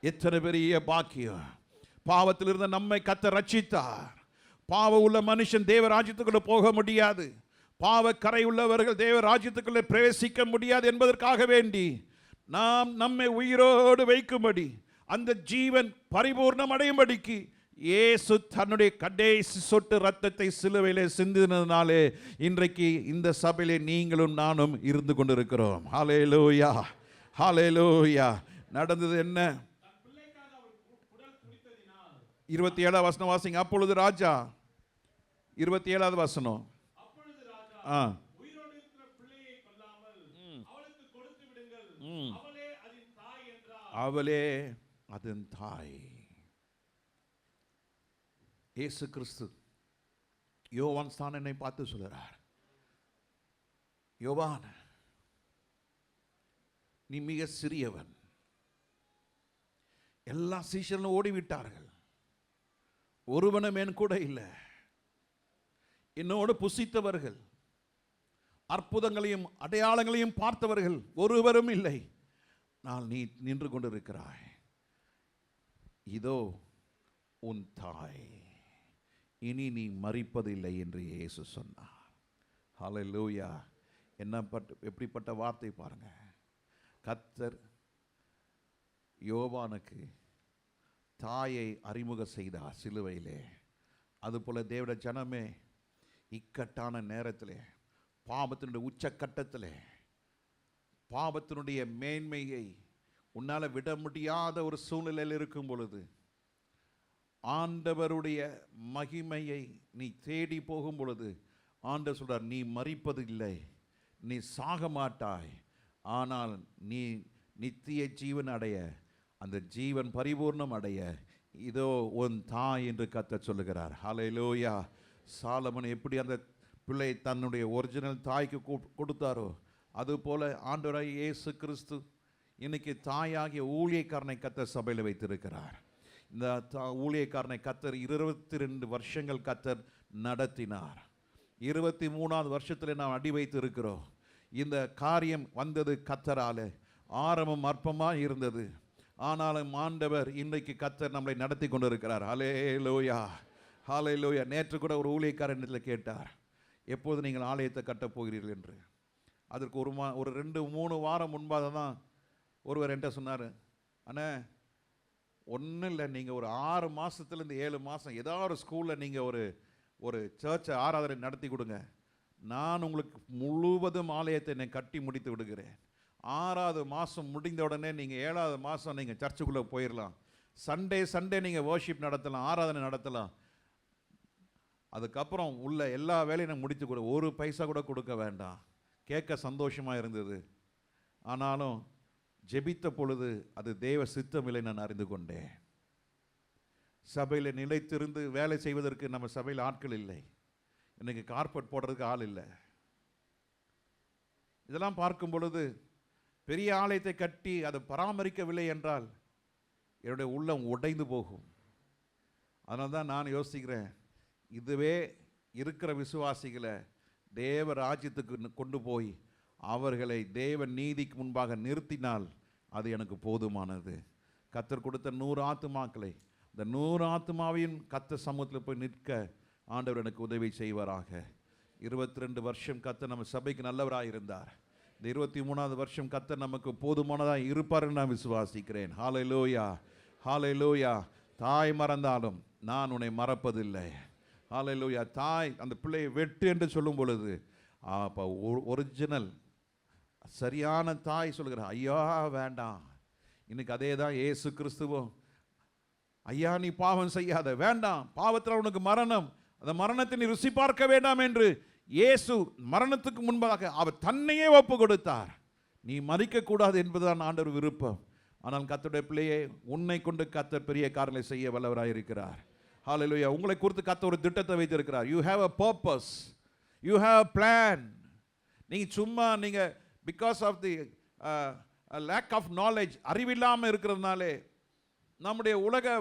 எத்தனை பெரிய பாக்கியம்! பாவத்தில் இருந்த நம்மை கர்த்தர் ரட்சித்தார். பாவ உள்ள மனுஷன் தேவ ராஜ்யத்துக்குள்ள போக முடியாது, பாவ கரை உள்ளவர்கள் தேவ ராஜ்யத்துக்குள்ளே பிரவேசிக்க முடியாது என்பதற்காக வேண்டி நாம் நம்மை உயிரோடு வைக்கும்படி, அந்த ஜீவன் பரிபூர்ணம் அடையும்படிக்கு இயேசு தன்னுடைய கடைசி சொட்டு ரத்தத்தை சிலுவையிலே சிந்தினதினாலே இன்றைக்கு இந்த சபையிலே நீங்களும் நானும் இருந்து கொண்டிருக்கிறோம். ஹல்லேலூயா, ஹல்லேலூயா. நடந்தது என்ன? 27வது வசனம் வாசிங்க. அப்பொழுது ராஜா, 27வது வசனம். அவளே அதன் தாய். இயேசு கிறிஸ்து யோவான் ஸ்நானனை பார்த்து சொல்கிறார், யோவான், நீ மிக சிறியவன். எல்லா சீஷர்களும் ஓடிவிட்டார்கள், ஒருவனும் என் கூட இல்லை. என்னோடு புசித்தவர்கள், அற்புதங்களையும் அடையாளங்களையும் பார்த்தவர்கள் ஒருவரும் இல்லை. நான் நீ நின்று கொண்டிருக்கிறாய், இதோ உன் தாய், இனி நீ மரிப்பதில்லை என்று இயேசு சொன்னார். ஹல்லேலூயா. எப்படிப்பட்ட வார்த்தை பாருங்க. கர்த்தர் யோவானுக்கு தாயை அறிமுகம் செய்தார் சிலுவையிலே. அதுபோல தேவட ஜனமே, இக்கட்டான நேரத்திலே, பாவத்தினுடைய உச்சக்கட்டத்திலே, பாவத்தினுடைய மேன்மையை உன்னால் விட முடியாத ஒரு சூழ்நிலையில் இருக்கும் பொழுது, ஆண்டவருடைய மகிமையை நீ தேடி போகும் பொழுது, ஆண்டவர் சொல்றார், நீ மரிப்பது இல்லை, நீ சாக மாட்டாய், ஆனால் நீ நித்திய ஜீவன் அடைய, அந்த ஜீவன் பரிபூர்ணம் அடைய இதோ உன் தாய் என்று கர்த்தர் சொல்லுகிறார். ஹல்லேலூயா. சாலமன் எப்படி அந்த பிள்ளை தன்னுடைய ஒரிஜினல் தாய்க்கு கொடுத்தாரோ, அதுபோல ஆண்டவராகிய இயேசு கிறிஸ்து இன்னைக்கு தாயாகிய ஊழியக்காரனை கர்த்தர் சபையில் வைத்திருக்கிறார். இந்த ஊழியக்காரனை கர்த்தர் 22 வருஷங்கள் கர்த்தர் நடத்தினார். 23வது வருஷத்தில் நாம் அடி வைத்து இருக்கிறோம். இந்த காரியம் வந்தது கர்த்தரால். ஆரம்பம் அற்பமாக இருந்தது, ஆனாலும் ஆண்டவர் இன்றைக்கு கர்த்தர் நம்மளை நடத்தி கொண்டிருக்கிறார். ஹல்லேலூயா, ஹல்லேலூயா. நேற்று கூட ஒரு ஊழியக்காரன் கேட்டார், எப்போது நீங்கள் ஆலயத்தை கட்டப் போகிறீர்கள் என்று. அதற்கு ஒரு 2-3 வாரம் முன்பாக தான் ஒருவர் என்கிட்ட சொன்னார், அண்ணே ஒன்றும் இல்லை, நீங்கள் ஒரு 6 மாதத்துலேருந்து 7 மாதம் ஏதாவது ஒரு ஸ்கூலில் நீங்கள் ஒரு சர்ச்சை ஆராதனை நடத்தி கொடுங்க, நான் உங்களுக்கு முழுவதும் ஆலயத்தை என்னை கட்டி முடித்து விடுகிறேன். 6வது மாதம் முடிந்த உடனே நீங்கள் 7வது மாதம் நீங்கள் சர்ச்சுக்குள்ளே போயிடலாம். சண்டே நீங்கள் வர்ஷிப் நடத்தலாம், ஆராதனை நடத்தலாம். அதுக்கப்புறம் உள்ள எல்லா வேலையும் முடித்து கூட ஒரு பைசா கூட கொடுக்க வேண்டாம். கேட்க சந்தோஷமாக இருந்தது. ஆனாலும் ஜெபித்த பொழுது அது தேவ சித்தமில்லை நான் அறிந்து கொண்டேன். சபையில் நிலைத்திருந்து வேலை செய்வதற்கு நம்ம சபையில் ஆட்கள் இல்லை. இன்னைக்கு கார்பெட் போடுறதுக்கு ஆள் இல்லை. இதெல்லாம் பார்க்கும் பொழுது பெரிய ஆலயத்தை கட்டி அதை பராமரிக்கவில்லை என்றால் என்னுடைய உள்ளம் உடைந்து போகும். அதனால தான் நான் யோசிக்கிறேன், இதுவே இருக்கிற விசுவாசிகளை தேவ ராஜ்யத்துக்கு கொண்டு போய் அவர்களை தேவ நீதிக்கு முன்பாக நிறுத்தினால் அது எனக்கு போதுமானது. கர்த்தர் கொடுத்த 100 ஆத்துமாக்களை, இந்த 100 ஆத்துமாவையும் கர்த்தர் சமூகத்தில் போய் நிற்க ஆண்டவர் எனக்கு உதவி செய்வாராக. 22 வருஷம் கர்த்தர் நம்ம சபைக்கு நல்லவராக இருந்தார். இந்த 23வது வருஷம் கர்த்தர் நமக்கு போதுமானதாக இருப்பார்னு நான் விசுவாசிக்கிறேன். ஹல்லேலூயா, ஹல்லேலூயா. தாய் மறந்தாலும் நான் உன்னை மறப்பதில்லை. ஹல்லேலூயா. தாய் அந்த பிள்ளையை வெட்டு என்று சொல்லும் பொழுது அப்போ ஒரிஜினல் சரியான தாய் சொல்கிற, ஐயா வேண்டாம். இன்னைக்கு அதே தான் இயேசு கிறிஸ்துவும், ஐயா நீ பாவம் செய்யாத, வேண்டாம், பாவத்தில் உனக்கு மரணம், அந்த மரணத்தை நீ ருசி பார்க்க வேண்டாம் என்று இயேசு மரணத்துக்கு முன்பாக அவர் தன்னையே ஒப்பு கொடுத்தார். நீ மறிக்கக்கூடாது என்பதுதான் ஆண்டவர் விருப்பம். ஆனால் கர்த்தருடைய பிள்ளையே, உன்னை கொண்டு கர்த்தர் பெரிய காரியங்களை செய்ய வல்லவராக இருக்கிறார். ஹல்லேலூயா. உங்களை குறித்து கர்த்தர் ஒரு திட்டத்தை வைத்திருக்கிறார். You have a purpose, you have a plan. நீங்கள் சும்மா நீங்கள் because of the lack of knowledge, அறிவில்லாமல் இருக்கிறதுனாலே, நம்முடைய உலக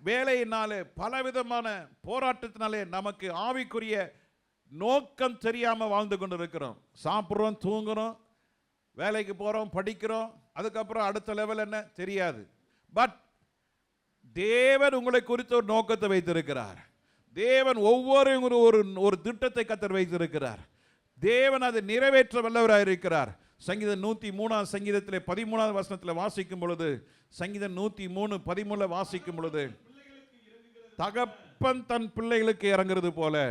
வேலையினாலே, பலவிதமான போராட்டத்தினாலே நமக்கு ஆவிக்குரிய நோக்கம் தெரியாமல் வாழ்ந்து கொண்டு இருக்கிறோம். சாப்பிட்றோம், தூங்குறோம், வேலைக்கு போகிறோம், படிக்கிறோம், அதுக்கப்புறம் அடுத்த லெவல் என்ன தெரியாது. பட் தேவன் உங்களை குறித்து ஒரு நோக்கத்தை வைத்திருக்கிறார். தேவன் ஒவ்வொரு ஒரு திட்டத்தை கர்த்தர் வைத்திருக்கிறார். தேவன் அதை நிறைவேற்ற வல்லவராக இருக்கிறார். சங்கீதம் 103 சங்கீதத்திலே 13வது வசனத்தில் வாசிக்கும் பொழுது, சங்கீதம் 103:13 வாசிக்கும் பொழுது, தகப்பன் தன் பிள்ளைகளுக்கு இறங்குறது போல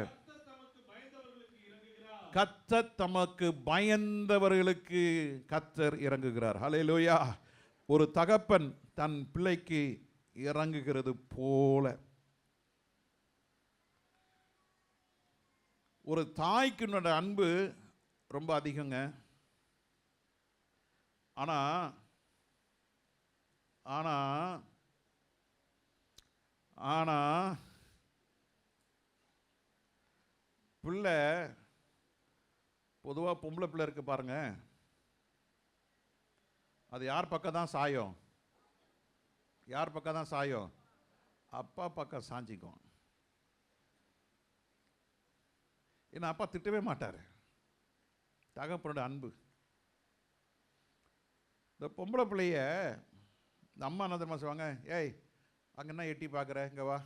கர்த்தர் தமக்கு பயந்தவர்களுக்கு கர்த்தர் இறங்குகிறார். ஹல்லேலூயா. ஒரு தகப்பன் தன் பிள்ளைக்கு இறங்குகிறது போல ஒரு தாய்க்கு அன்பு ரொம்ப அதிகங்க. ஆனா ஆனா ஆனா பிள்ளை, பொதுவாக பொம்பளை பிள்ளை இருக்கு பாருங்க, அது யார் பக்கம் தான் சாயும்? யார் பக்கம் தான் சாயும்? அப்பா பக்கம் சாஞ்சிக்கும். ஏன்னா அப்பா திட்டவே மாட்டார். தகப்பனோட அன்பு. இந்த பொம்பளை பிள்ளைய இந்த அம்மா என்ன தெரியுமா சொல்லுவாங்க? ஏய் அங்கே என்ன எட்டி பார்க்குற, இங்கே வா.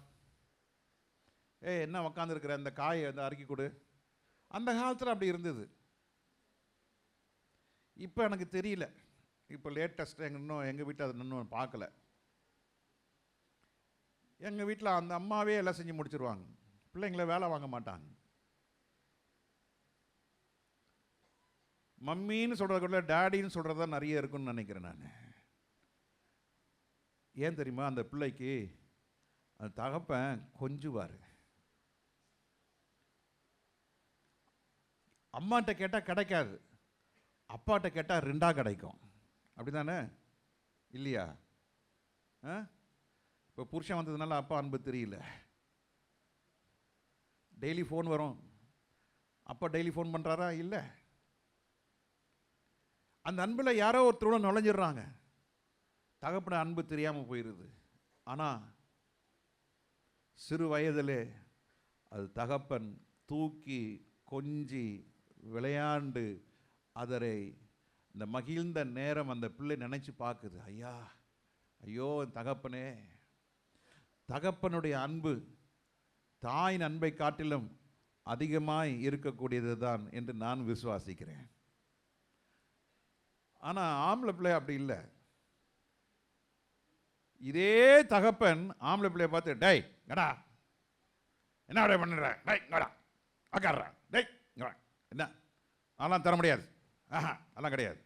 ஏய் என்ன உக்காந்துருக்குற, இந்த காயை அந்த அறுக்கி கொடு. அந்த காலத்தில் அப்படி இருந்தது. இப்போ எனக்கு தெரியல, இப்போ லேட்டஸ்ட் எங்கள் வீட்டில் அது இன்னும் பார்க்கல. எங்கள் வீட்டில் அந்த அம்மாவே எல்லாம் செஞ்சு முடிச்சிருவாங்க. பிள்ளைங்கள வேலை வாங்க மாட்டாங்க. மம்மின்னு சொல்கிறத கூட டேடின்னு சொல்கிறது தான் நிறைய இருக்குன்னு நினைக்கிறேன் நான். ஏன் தெரியுமா? அந்த பிள்ளைக்கு அந்த தகப்பன் கொஞ்சுவார். அம்மாட்ட கேட்டால் கிடைக்காது, அப்பாட்ட கேட்டால் 2 கிடைக்கும். அப்படி தானே இல்லையா? இப்போ புருஷன் வந்ததுனால அப்பா அன்பு தெரியல. டெய்லி ஃபோன் வரும், அப்பா டெய்லி ஃபோன் பண்ணுறாரா? இல்லை. அந்த அன்பில் யாரோ ஒருத்தரோட நுழைஞ்சிடுறாங்க, தகப்பன அன்பு தெரியாமல் போயிடுது. ஆனால் சிறு வயதிலே அது தகப்பன் தூக்கி கொஞ்சி விளையாண்டு அதரை இந்த மகிழ்ந்த நேரம் அந்த பிள்ளை நினைச்சு பார்க்குது. ஐயா ஐயோ தகப்பனே. தகப்பனுடைய அன்பு தாயின் அன்பை காட்டிலும் அதிகமாய் இருக்கக்கூடியது தான் என்று நான் விசுவாசிக்கிறேன். ஆனால் ஆம்பளை பிள்ளை அப்படி இல்லை. இதே தகப்பன் ஆம்பளை பிள்ளைய பார்த்து, டேய் கடா என்ன அப்படியே பண்ணுற, டேய் கடா அக்காடுறா, டேய் என்ன அதெல்லாம் தர முடியாது, அதெல்லாம் கிடையாது.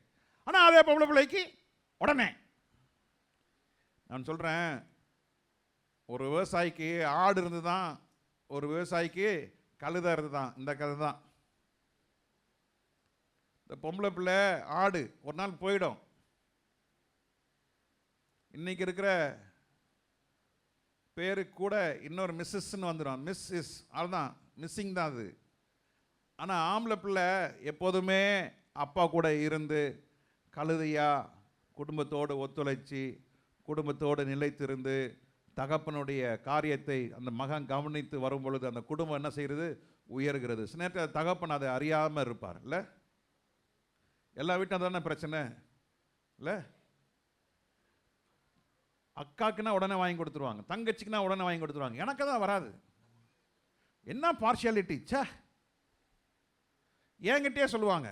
ஆனால் அதே பொம்பளை பிள்ளைக்கு உடனே. நான் சொல்கிறேன், ஒரு விவசாயிக்கு ஆடு இருந்து தான், ஒரு விவசாயிக்கு கழுதை இருந்து தான். இந்த கதை தான். இந்த பொம்பளை பிள்ளை ஆடு ஒரு நாள் போயிடும். இன்னைக்கு இருக்கிற பேரு கூட இன்னொரு மிஸ்ஸஸ்ன்னு வந்துடும். மிஸ் இஸ் அதுதான், மிஸ்ஸிங் தான் அது. ஆனால் ஆம்பளை பிள்ளை எப்போதுமே அப்பா கூட இருந்து கழுதையா குடும்பத்தோடு ஒத்துழைச்சி குடும்பத்தோடு நிலைத்திருந்து தகப்பனுடைய காரியத்தை அந்த மகன் கவனித்து வரும் பொழுது அந்த குடும்பம் என்ன செய்கிறது? உயர்கிறது. சில நேரத்தில் தகப்பன் அதை அறியாமல் இருப்பார். இல்லை, எல்லா வீட்டும் தானே பிரச்சனை இல்லை? அக்காக்குன்னா உடனே வாங்கி கொடுத்துருவாங்க, தங்கச்சிக்குன்னா உடனே வாங்கி கொடுத்துருவாங்க. எனக்கு தான் வராது. என்ன பார்ஷியாலிட்டி! சே, என்கிட்டயே சொல்லுவாங்க,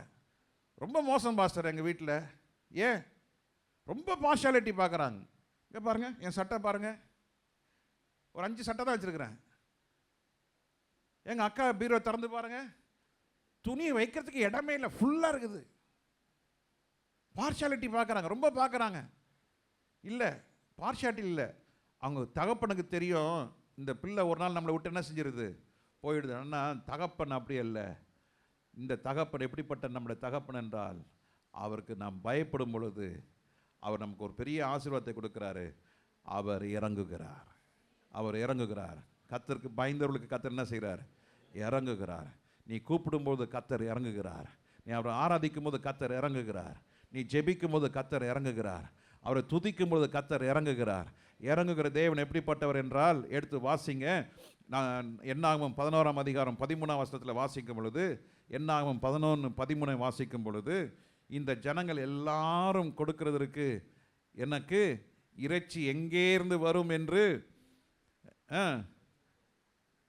ரொம்ப மோசம் பாஸ்டர் எங்கள் வீட்டில். ஏன் ரொம்ப பார்ஷியாலிட்டி பார்க்குறாங்க? இங்கே பாருங்கள், என் சட்டை பாருங்கள், ஒரு 5 சட்டை தான் வச்சுருக்கிறேன். எங்கள் அக்கா பீரோ திறந்து பாருங்கள், துணியை வைக்கிறதுக்கு இடமே இல்லை, ஃபுல்லாக இருக்குது. பார்ஷியாலிட்டி பார்க்குறாங்க, ரொம்ப பார்க்குறாங்க. இல்லை, பார்ஷியாலிட்டி இல்லை. அவங்க தகப்பனுக்கு தெரியும் இந்த பிள்ளை ஒரு நாள் நம்மளை விட்டு என்ன செஞ்சிருது? போயிடுது. ஆனால் தகப்பன் அப்படி இல்லை. இந்த தகப்பன் எப்படிப்பட்ட நம்முடைய தகப்பன் என்றால், அவருக்கு நாம் பயப்படும் பொழுது அவர் நமக்கு ஒரு பெரிய ஆசீர்வாதத்தை கொடுக்கிறாரு. அவர் இறங்குகிறார், அவர் இறங்குகிறார். கர்த்தருக்கு பயந்தவர்களுக்கு கர்த்தர் என்ன செய்கிறார்? இறங்குகிறார். நீ கூப்பிடும்போது கர்த்தர் இறங்குகிறார். நீ அவரை ஆராதிக்கும் போது கர்த்தர் இறங்குகிறார். நீ ஜெபிக்கும் போது கர்த்தர் இறங்குகிறார். அவரை துதிக்கும் போது கர்த்தர் இறங்குகிறார். இறங்குகிற தேவன் எப்படிப்பட்டவர் என்றால், எடுத்து வாசிங்க. நான் என்னாகும் 11ஆம் அதிகாரம் 13ஆம் வசனத்தில் வாசிக்கும் பொழுது, என்னாகும் 11:13 வாசிக்கும் பொழுது, இந்த ஜனங்கள் எல்லாரும் கொடுக்கிறதற்கு எனக்கு இறைச்சி எங்கே இருந்து வரும் என்று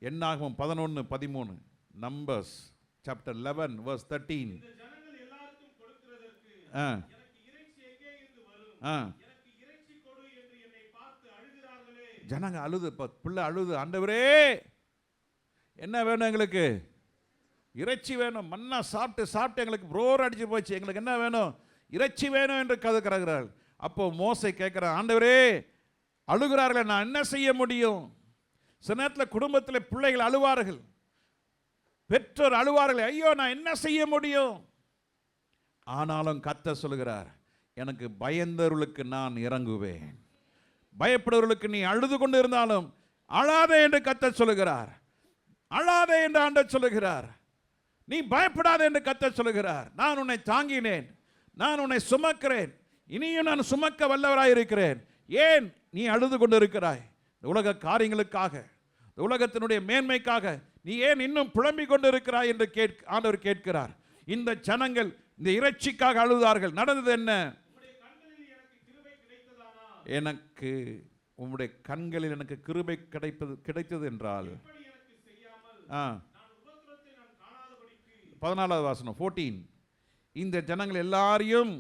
என்னாகும் 11:13, நம்பர்ஸ் சாப்டர் 11 verse 13. ஜனங்க அழுது, பிள்ளை அழுது, ஆண்டவரே என்ன வேணும் எங்களுக்கு? இறைச்சி வேணும். மன்னா சாப்பிட்டு சாப்பிட்டு எங்களுக்கு போர் அடிச்சு போச்சு, எங்களுக்கு என்ன வேணும்? இறைச்சி வேணும் என்று கதறுகிறார்கள். அப்போ மோசே கேட்கிறார், ஆண்டவரே அழுகிறார்களே, நான் என்ன செய்ய முடியும்? சில நேரத்தில் குடும்பத்தில் பிள்ளைகள் அழுவார்கள், பெற்றோர் அழுவார்கள், ஐயோ நான் என்ன செய்ய முடியும்? ஆனாலும் கர்த்தர் சொல்கிறார், எனக்கு பயந்தவர்களுக்கு நான் இறங்குவேன். பயப்படுவர்களுக்கு நீ அழுது கொண்டு இருந்தாலும் அழாதே என்று கர்த்தர் சொல்லுகிறார். அழாதே என்று ஆண்டவர் சொல்லுகிறார். நீ பயப்படாதே என்று கர்த்தர் சொல்லுகிறார். நான் உன்னை தாங்கினேன், நான் உன்னை சுமக்கிறேன், இனியும் நான் சுமக்க வல்லவராய் இருக்கிறேன். ஏன் நீ அழுது கொண்டு இருக்கிறாய்? இந்த உலக காரியங்களுக்காக, இந்த உலகத்தினுடைய மேன்மைக்காக நீ ஏன் இன்னும் புலம்பிக் கொண்டு இருக்கிறாய் என்று ஆண்டவர் கேட்கிறார். இந்த ஜனங்கள் இந்த இறைச்சிக்காக அழுதார்கள். நடந்தது என்ன? எனக்கு உம்முடைய கண்களில் எனக்கு கிருபை கிடைத்தது என்றால் 14வது வசனம் 14, இந்த ஜனங்கள் எல்லாரையும்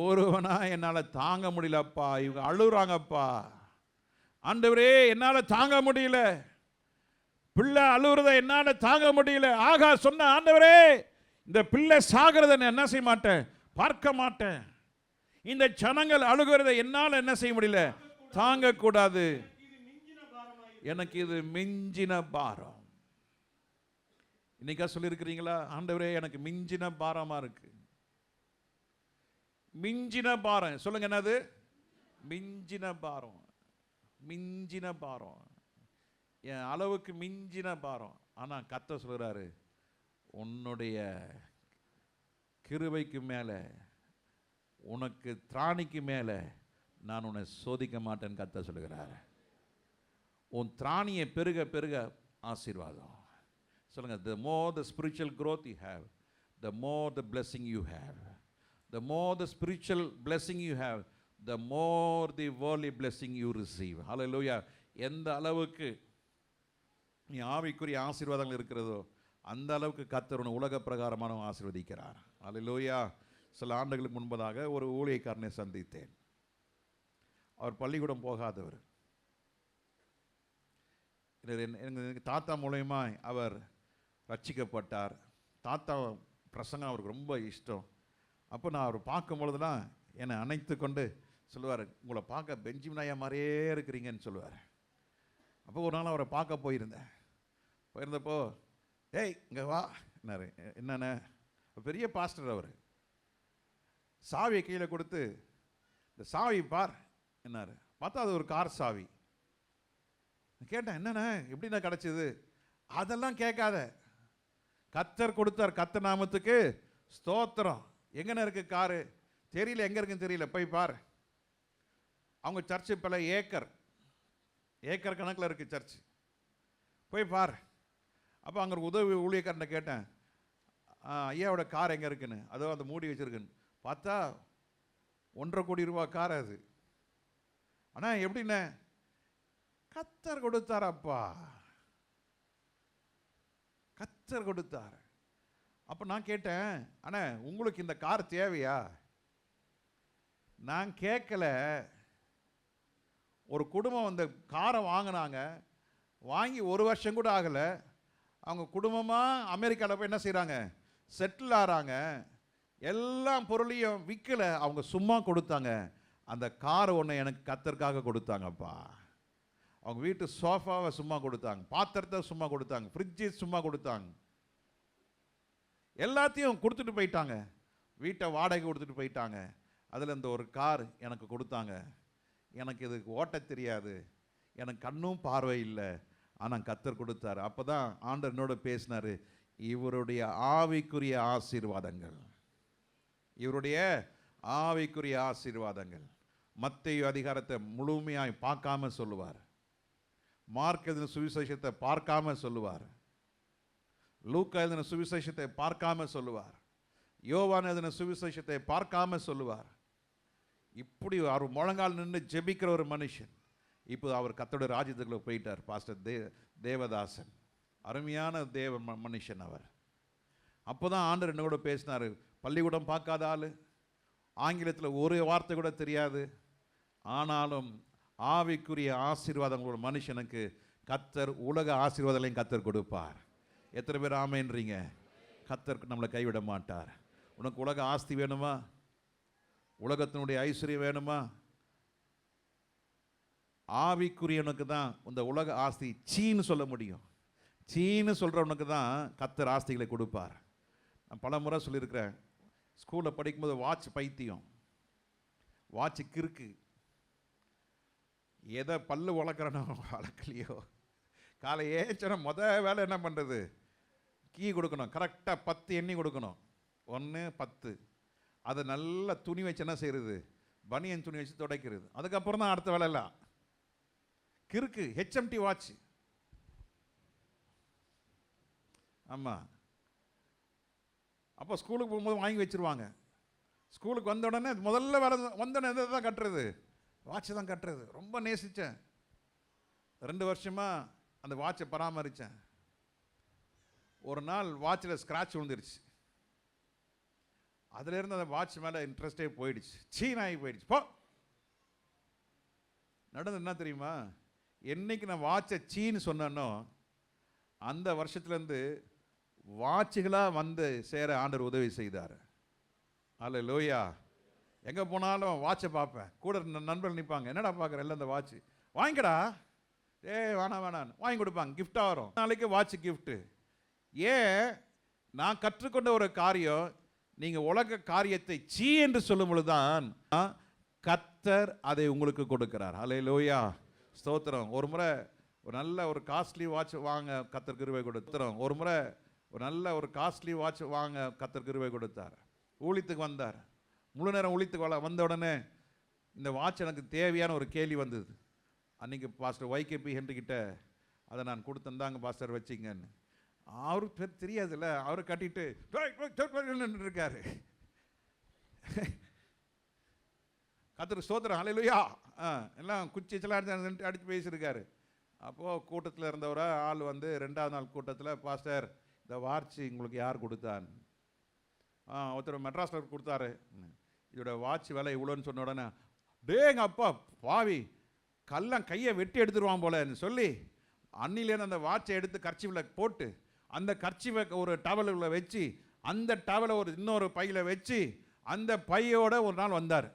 ஒருவனா என்னால தாங்க முடியலப்பா, இவங்க அழுறாங்கப்பா, ஆண்டவரே என்னால தாங்க முடியல, பிள்ளை அழுறத என்னால தாங்க முடியல. ஆகா சொன்ன, ஆண்டவரே இந்த பிள்ளை சாகிறத என்ன செய்ய மாட்டேன், பார்க்க மாட்டேன். இந்த ஜனங்கள் அழுகிறத என்னால் என்ன செய்ய முடியல, தாங்க கூடாது. எனக்கு இது மிஞ்சின பாரம். இன்னைக்கா சொல்லியிருக்கிறீங்களா, ஆண்டவரே எனக்கு மிஞ்சின பாரமா இருக்கு? மிஞ்சின பாரம் சொல்லுங்க, என்னது மிஞ்சின பாரம்? மிஞ்சின பாரம், என் அளவுக்கு மிஞ்சின பாரம். ஆனா கர்த்தர் சொல்றாரு, உன்னுடைய கிருபைக்கு மேல, உனக்கு திராணிக்கு மேல நான் உன்னை சோதிக்க மாட்டேன்னு கர்த்தர் சொல்லுகிறார். உன் திராணியை பெருக பெருக ஆசீர்வாதம். சொல்லுங்க, the more the spiritual growth you have, the more the blessing you have. The more the spiritual blessing you have, the more the worldly blessing you receive. Hallelujah. எந்த அளவுக்கு நீ ஆவிக்குரிய ஆசீர்வாதங்கள் இருக்கிறதோ அந்த அளவுக்கு கர்த்தர் உன்னை உலக பிரகாரமான ஆசீர்வதிக்கிறார். ஹல்லேலூயா. சில ஆண்டுகளுக்கு முன்பதாக ஒரு ஊழியக்காரனை சந்தித்தேன். அவர் பள்ளிக்கூடம் போகாதவர். எங்கள் தாத்தா மூலயமா அவர் ரட்சிக்கப்பட்டார். தாத்தா பிரசங்கம் அவருக்கு ரொம்ப இஷ்டம். அப்போ நான் அவர் பார்க்கும் பொழுதுலாம் என்னை அணைத்து கொண்டு, சொல்லுவார், உங்களை பார்க்க பெஞ்சமின் ஐயா மாதிரியே இருக்கிறீங்கன்னு சொல்லுவார். அப்போ ஒரு நாள் அவரை பார்க்க போயிருந்தப்போ, ஏய் இங்கே வா என்னாரு. என்னென்ன பெரிய பாஸ்டர் அவர். சாவியை கீழே கொடுத்து, இந்த சாவி பார் என்னாரு. பார்த்தா அது ஒரு கார் சாவி. கேட்டேன், என்னண்ணே எப்படிண்ணா கிடச்சிது? அதெல்லாம் கேட்காத, கர்த்தர் கொடுத்தார், கர்த்தர் நாமத்துக்கு ஸ்தோத்திரம். எங்கண்ணே இருக்கு காரு? தெரியல, எங்கே இருக்குன்னு தெரியல, போய் பார். அவங்க சர்ச்சு பல ஏக்கர் கணக்கில் இருக்குது சர்ச்சு, போய் பார். அப்போ அங்கே ஒரு உதவி ஊழியக்காரனை கேட்டேன், ஐயாவோட கார் எங்கே இருக்குன்னு. அதோ அந்த மூடி வச்சுருக்குன்னு. பார்த்தா 1.5 கோடி ரூபா கார் அது. ஆனால் எப்படிண்ணே? கர்த்தர் கொடுத்தாரப்பா, கர்த்தர் கொடுத்தார். அப்போ நான் கேட்டேன், அண்ணா உங்களுக்கு இந்த கார் தேவையா? நான் கேட்கல. ஒரு குடும்பம் அந்த காரை வாங்கினாங்க, வாங்கி 1 வருஷம் கூட ஆகலை. அவங்க குடும்பமாக அமெரிக்காவில் போய் என்ன செய்கிறாங்க, செட்டில் ஆகிறாங்க. எல்லா பொருளையும் விற்கலை, அவங்க சும்மா கொடுத்தாங்க. அந்த காரை ஒன்று எனக்கு கர்த்தருக்காக கொடுத்தாங்கப்பா. அவங்க வீட்டு சோஃபாவை சும்மா கொடுத்தாங்க, பாத்திரத்தை சும்மா கொடுத்தாங்க, ஃப்ரிட்ஜை சும்மா கொடுத்தாங்க. எல்லாத்தையும் கொடுத்துட்டு போயிட்டாங்க, வீட்டை வாடகை கொடுத்துட்டு போயிட்டாங்க. அதில் இந்த ஒரு கார் எனக்கு கொடுத்தாங்க. எனக்கு இதுக்கு ஓட்ட தெரியாது, எனக்கு கண்ணும் பார்வை இல்லை, ஆனால் கர்த்தர் கொடுத்தாரு. அப்போ தான் ஆண்டவர் என்னோட பேசினார், இவருடைய ஆவிக்குரிய ஆசீர்வாதங்கள், இவருடைய ஆவிக்குரிய ஆசீர்வாதங்கள். மத்தேயு அதிகாரத்தை முழுமையாய் பார்க்காம சொல்லுவார், மார்க் எழுதின சுவிசேஷத்தை பார்க்காம சொல்லுவார், லூக்கா எழுதின சுவிசேஷத்தை பார்க்காம சொல்லுவார், யோவான் எழுதின சுவிசேஷத்தை பார்க்காம சொல்லுவார். இப்படி அவர் முழங்கால் நின்று ஜெபிக்கிற ஒரு மனுஷன் இப்போ அவர் கர்த்தருடைய ராஜ்யத்துக்குள்ள போயிட்டார். பாஸ்டர் தேவதாசன், அருமையான தேவ மனுஷன் அவர். அப்போ தான் ஆண்டவர் என்ன கூட பேசினார். பள்ளிக்கூடம் பார்க்காத ஆள், ஆங்கிலத்தில் ஒரு வார்த்தை கூட தெரியாது, ஆனாலும் ஆவிக்குரிய ஆசீர்வாதங்களோட மனுஷனுக்கு கர்த்தர் உலக ஆசீர்வாதங்களையும் கர்த்தர் கொடுப்பார். எத்தனை பேர் ஆமேன்றீங்க? கர்த்தர் நம்மளை கைவிட மாட்டார். உனக்கு உலக ஆஸ்தி வேணுமா? உலகத்தினுடைய ஐஸ்வர்யம் வேணுமா? ஆவிக்குரியவனுக்கு தான் இந்த உலக ஆஸ்தி சீன்னு சொல்ல முடியும். சீன்னு சொல்கிறவனுக்கு தான் கர்த்தர் ஆஸ்திகளை கொடுப்பார். நான் பல முறை சொல்லியிருக்கிறேன், ஸ்கூலில் படிக்கும்போது வாட்ச் பைத்தியம், வாட்ச் கிறுக்கு. எதை பல்லு வளர்க்குறனோ வளர்க்கலையோ, காலை ஏச்சன வேலை என்ன பண்ணுறது, கீ கொடுக்கணும், கரெக்டாக 10 எண்ணி கொடுக்கணும், 1 10. அதை நல்லா துணி வச்சு என்ன செய்கிறது, பனியன் துணி வச்சு துடைக்கிறது. அதுக்கப்புறம் தான் அடுத்த வேலையெல்லாம். கிறுக்கு ஹெச்எம்டி வாட்ச். ஆமாம். அப்போ ஸ்கூலுக்கு போகும்போது வாங்கி வச்சுருவாங்க. ஸ்கூலுக்கு வந்த உடனே முதல்ல வேலை வந்தோடனே எதை தான் கட்டுறது, வாட்சை தான் கட்டுறது. ரொம்ப நேசித்தேன், 2 வருஷமாக அந்த வாட்சை பராமரித்தேன். ஒரு நாள் வாட்சில் ஸ்க்ராட்ச் விழுந்துருச்சு. அதிலேருந்து அந்த வாட்ச் மேலே இன்ட்ரெஸ்டே போயிடுச்சு, சீனாகி போயிடுச்சு. போ நடந்தது என்ன தெரியுமா? என்னைக்கு நான் வாட்சை சீன்னு சொன்னேனோ அந்த வருஷத்துலேருந்து வாட்சுகளாக வந்து சேர ஆண்டவர் உதவி செய்தார். அல்லேலூயா. எங்கே போனாலும் வாட்சை பார்ப்பேன், கூட நண்பர்கள் நிற்பாங்க, என்னடா பார்க்குற, எல்லாம் இந்த வாட்ச் வாங்கிக்கடா, வேணான்னு வாங்கி கொடுப்பாங்க, கிஃப்டாக வரும். நாளைக்கு வாட்ச் கிஃப்ட்டு. ஏன்? நான் கற்றுக்கொண்ட ஒரு காரியம், நீங்கள் உலக காரியத்தை சீ என்று சொல்லும் பொழுதுதான் கர்த்தர் அதை உங்களுக்கு கொடுக்கிறார். அல்லேலூயா, ஸ்தோத்திரம். ஒரு முறை ஒரு நல்ல ஒரு காஸ்ட்லி வாட்ச் வாங்க கர்த்தர் கிருபை கொடுத்துறோம். ஒரு முறை ஒரு நல்ல ஒரு காஸ்ட்லி வாட்ச் வாங்க கர்த்தர் கிருபை கொடுத்தார். ஊழியத்துக்கு வந்தார். முழு நேரம் ஊழியத்துக்கு வந்த உடனே இந்த வாட்ச் எனக்கு தேவையான ஒரு கேள்வி வந்தது. அன்றைக்கி பாஸ்டர் YKP ஹென்ரிக்கிட்ட அதை நான் கொடுத்துருந்தாங்க, பாஸ்டர் வச்சிங்கன்னு. அவருக்கு பேர் தெரியாதுல்ல, அவரை கட்டிட்டு இருக்காரு. கர்த்தருக்கு ஸ்தோத்திரம், ஹல்லேலூயா. எல்லாம் குச்சிச்செல்லாம் அடித்து பேசியிருக்காரு. அப்போது கூட்டத்தில் இருந்தவரை ஆள் வந்து 2வது நாள் கூட்டத்தில், பாஸ்டர் இந்த வாட்ச் உங்களுக்கு யார் கொடுத்தான்? ஒருத்தர் மெட்ராஸில் கொடுத்தாரு. இதோட வாட்ச் விலை இவ்வளோன்னு சொன்ன உடனே, டேங்க அப்பா பாவி, கல்லாம் கையை வெட்டி எடுத்துருவான் போலன்னு சொல்லி அன்னிலேருந்து அந்த வாட்சை எடுத்து கர்ச்சீஃபில் போட்டு, அந்த கர்ச்சீஃபை ஒரு டவலில் வச்சு, அந்த டவலை இன்னொரு பையில் வச்சு, அந்த பையோட ஒரு நாள் வந்தார்.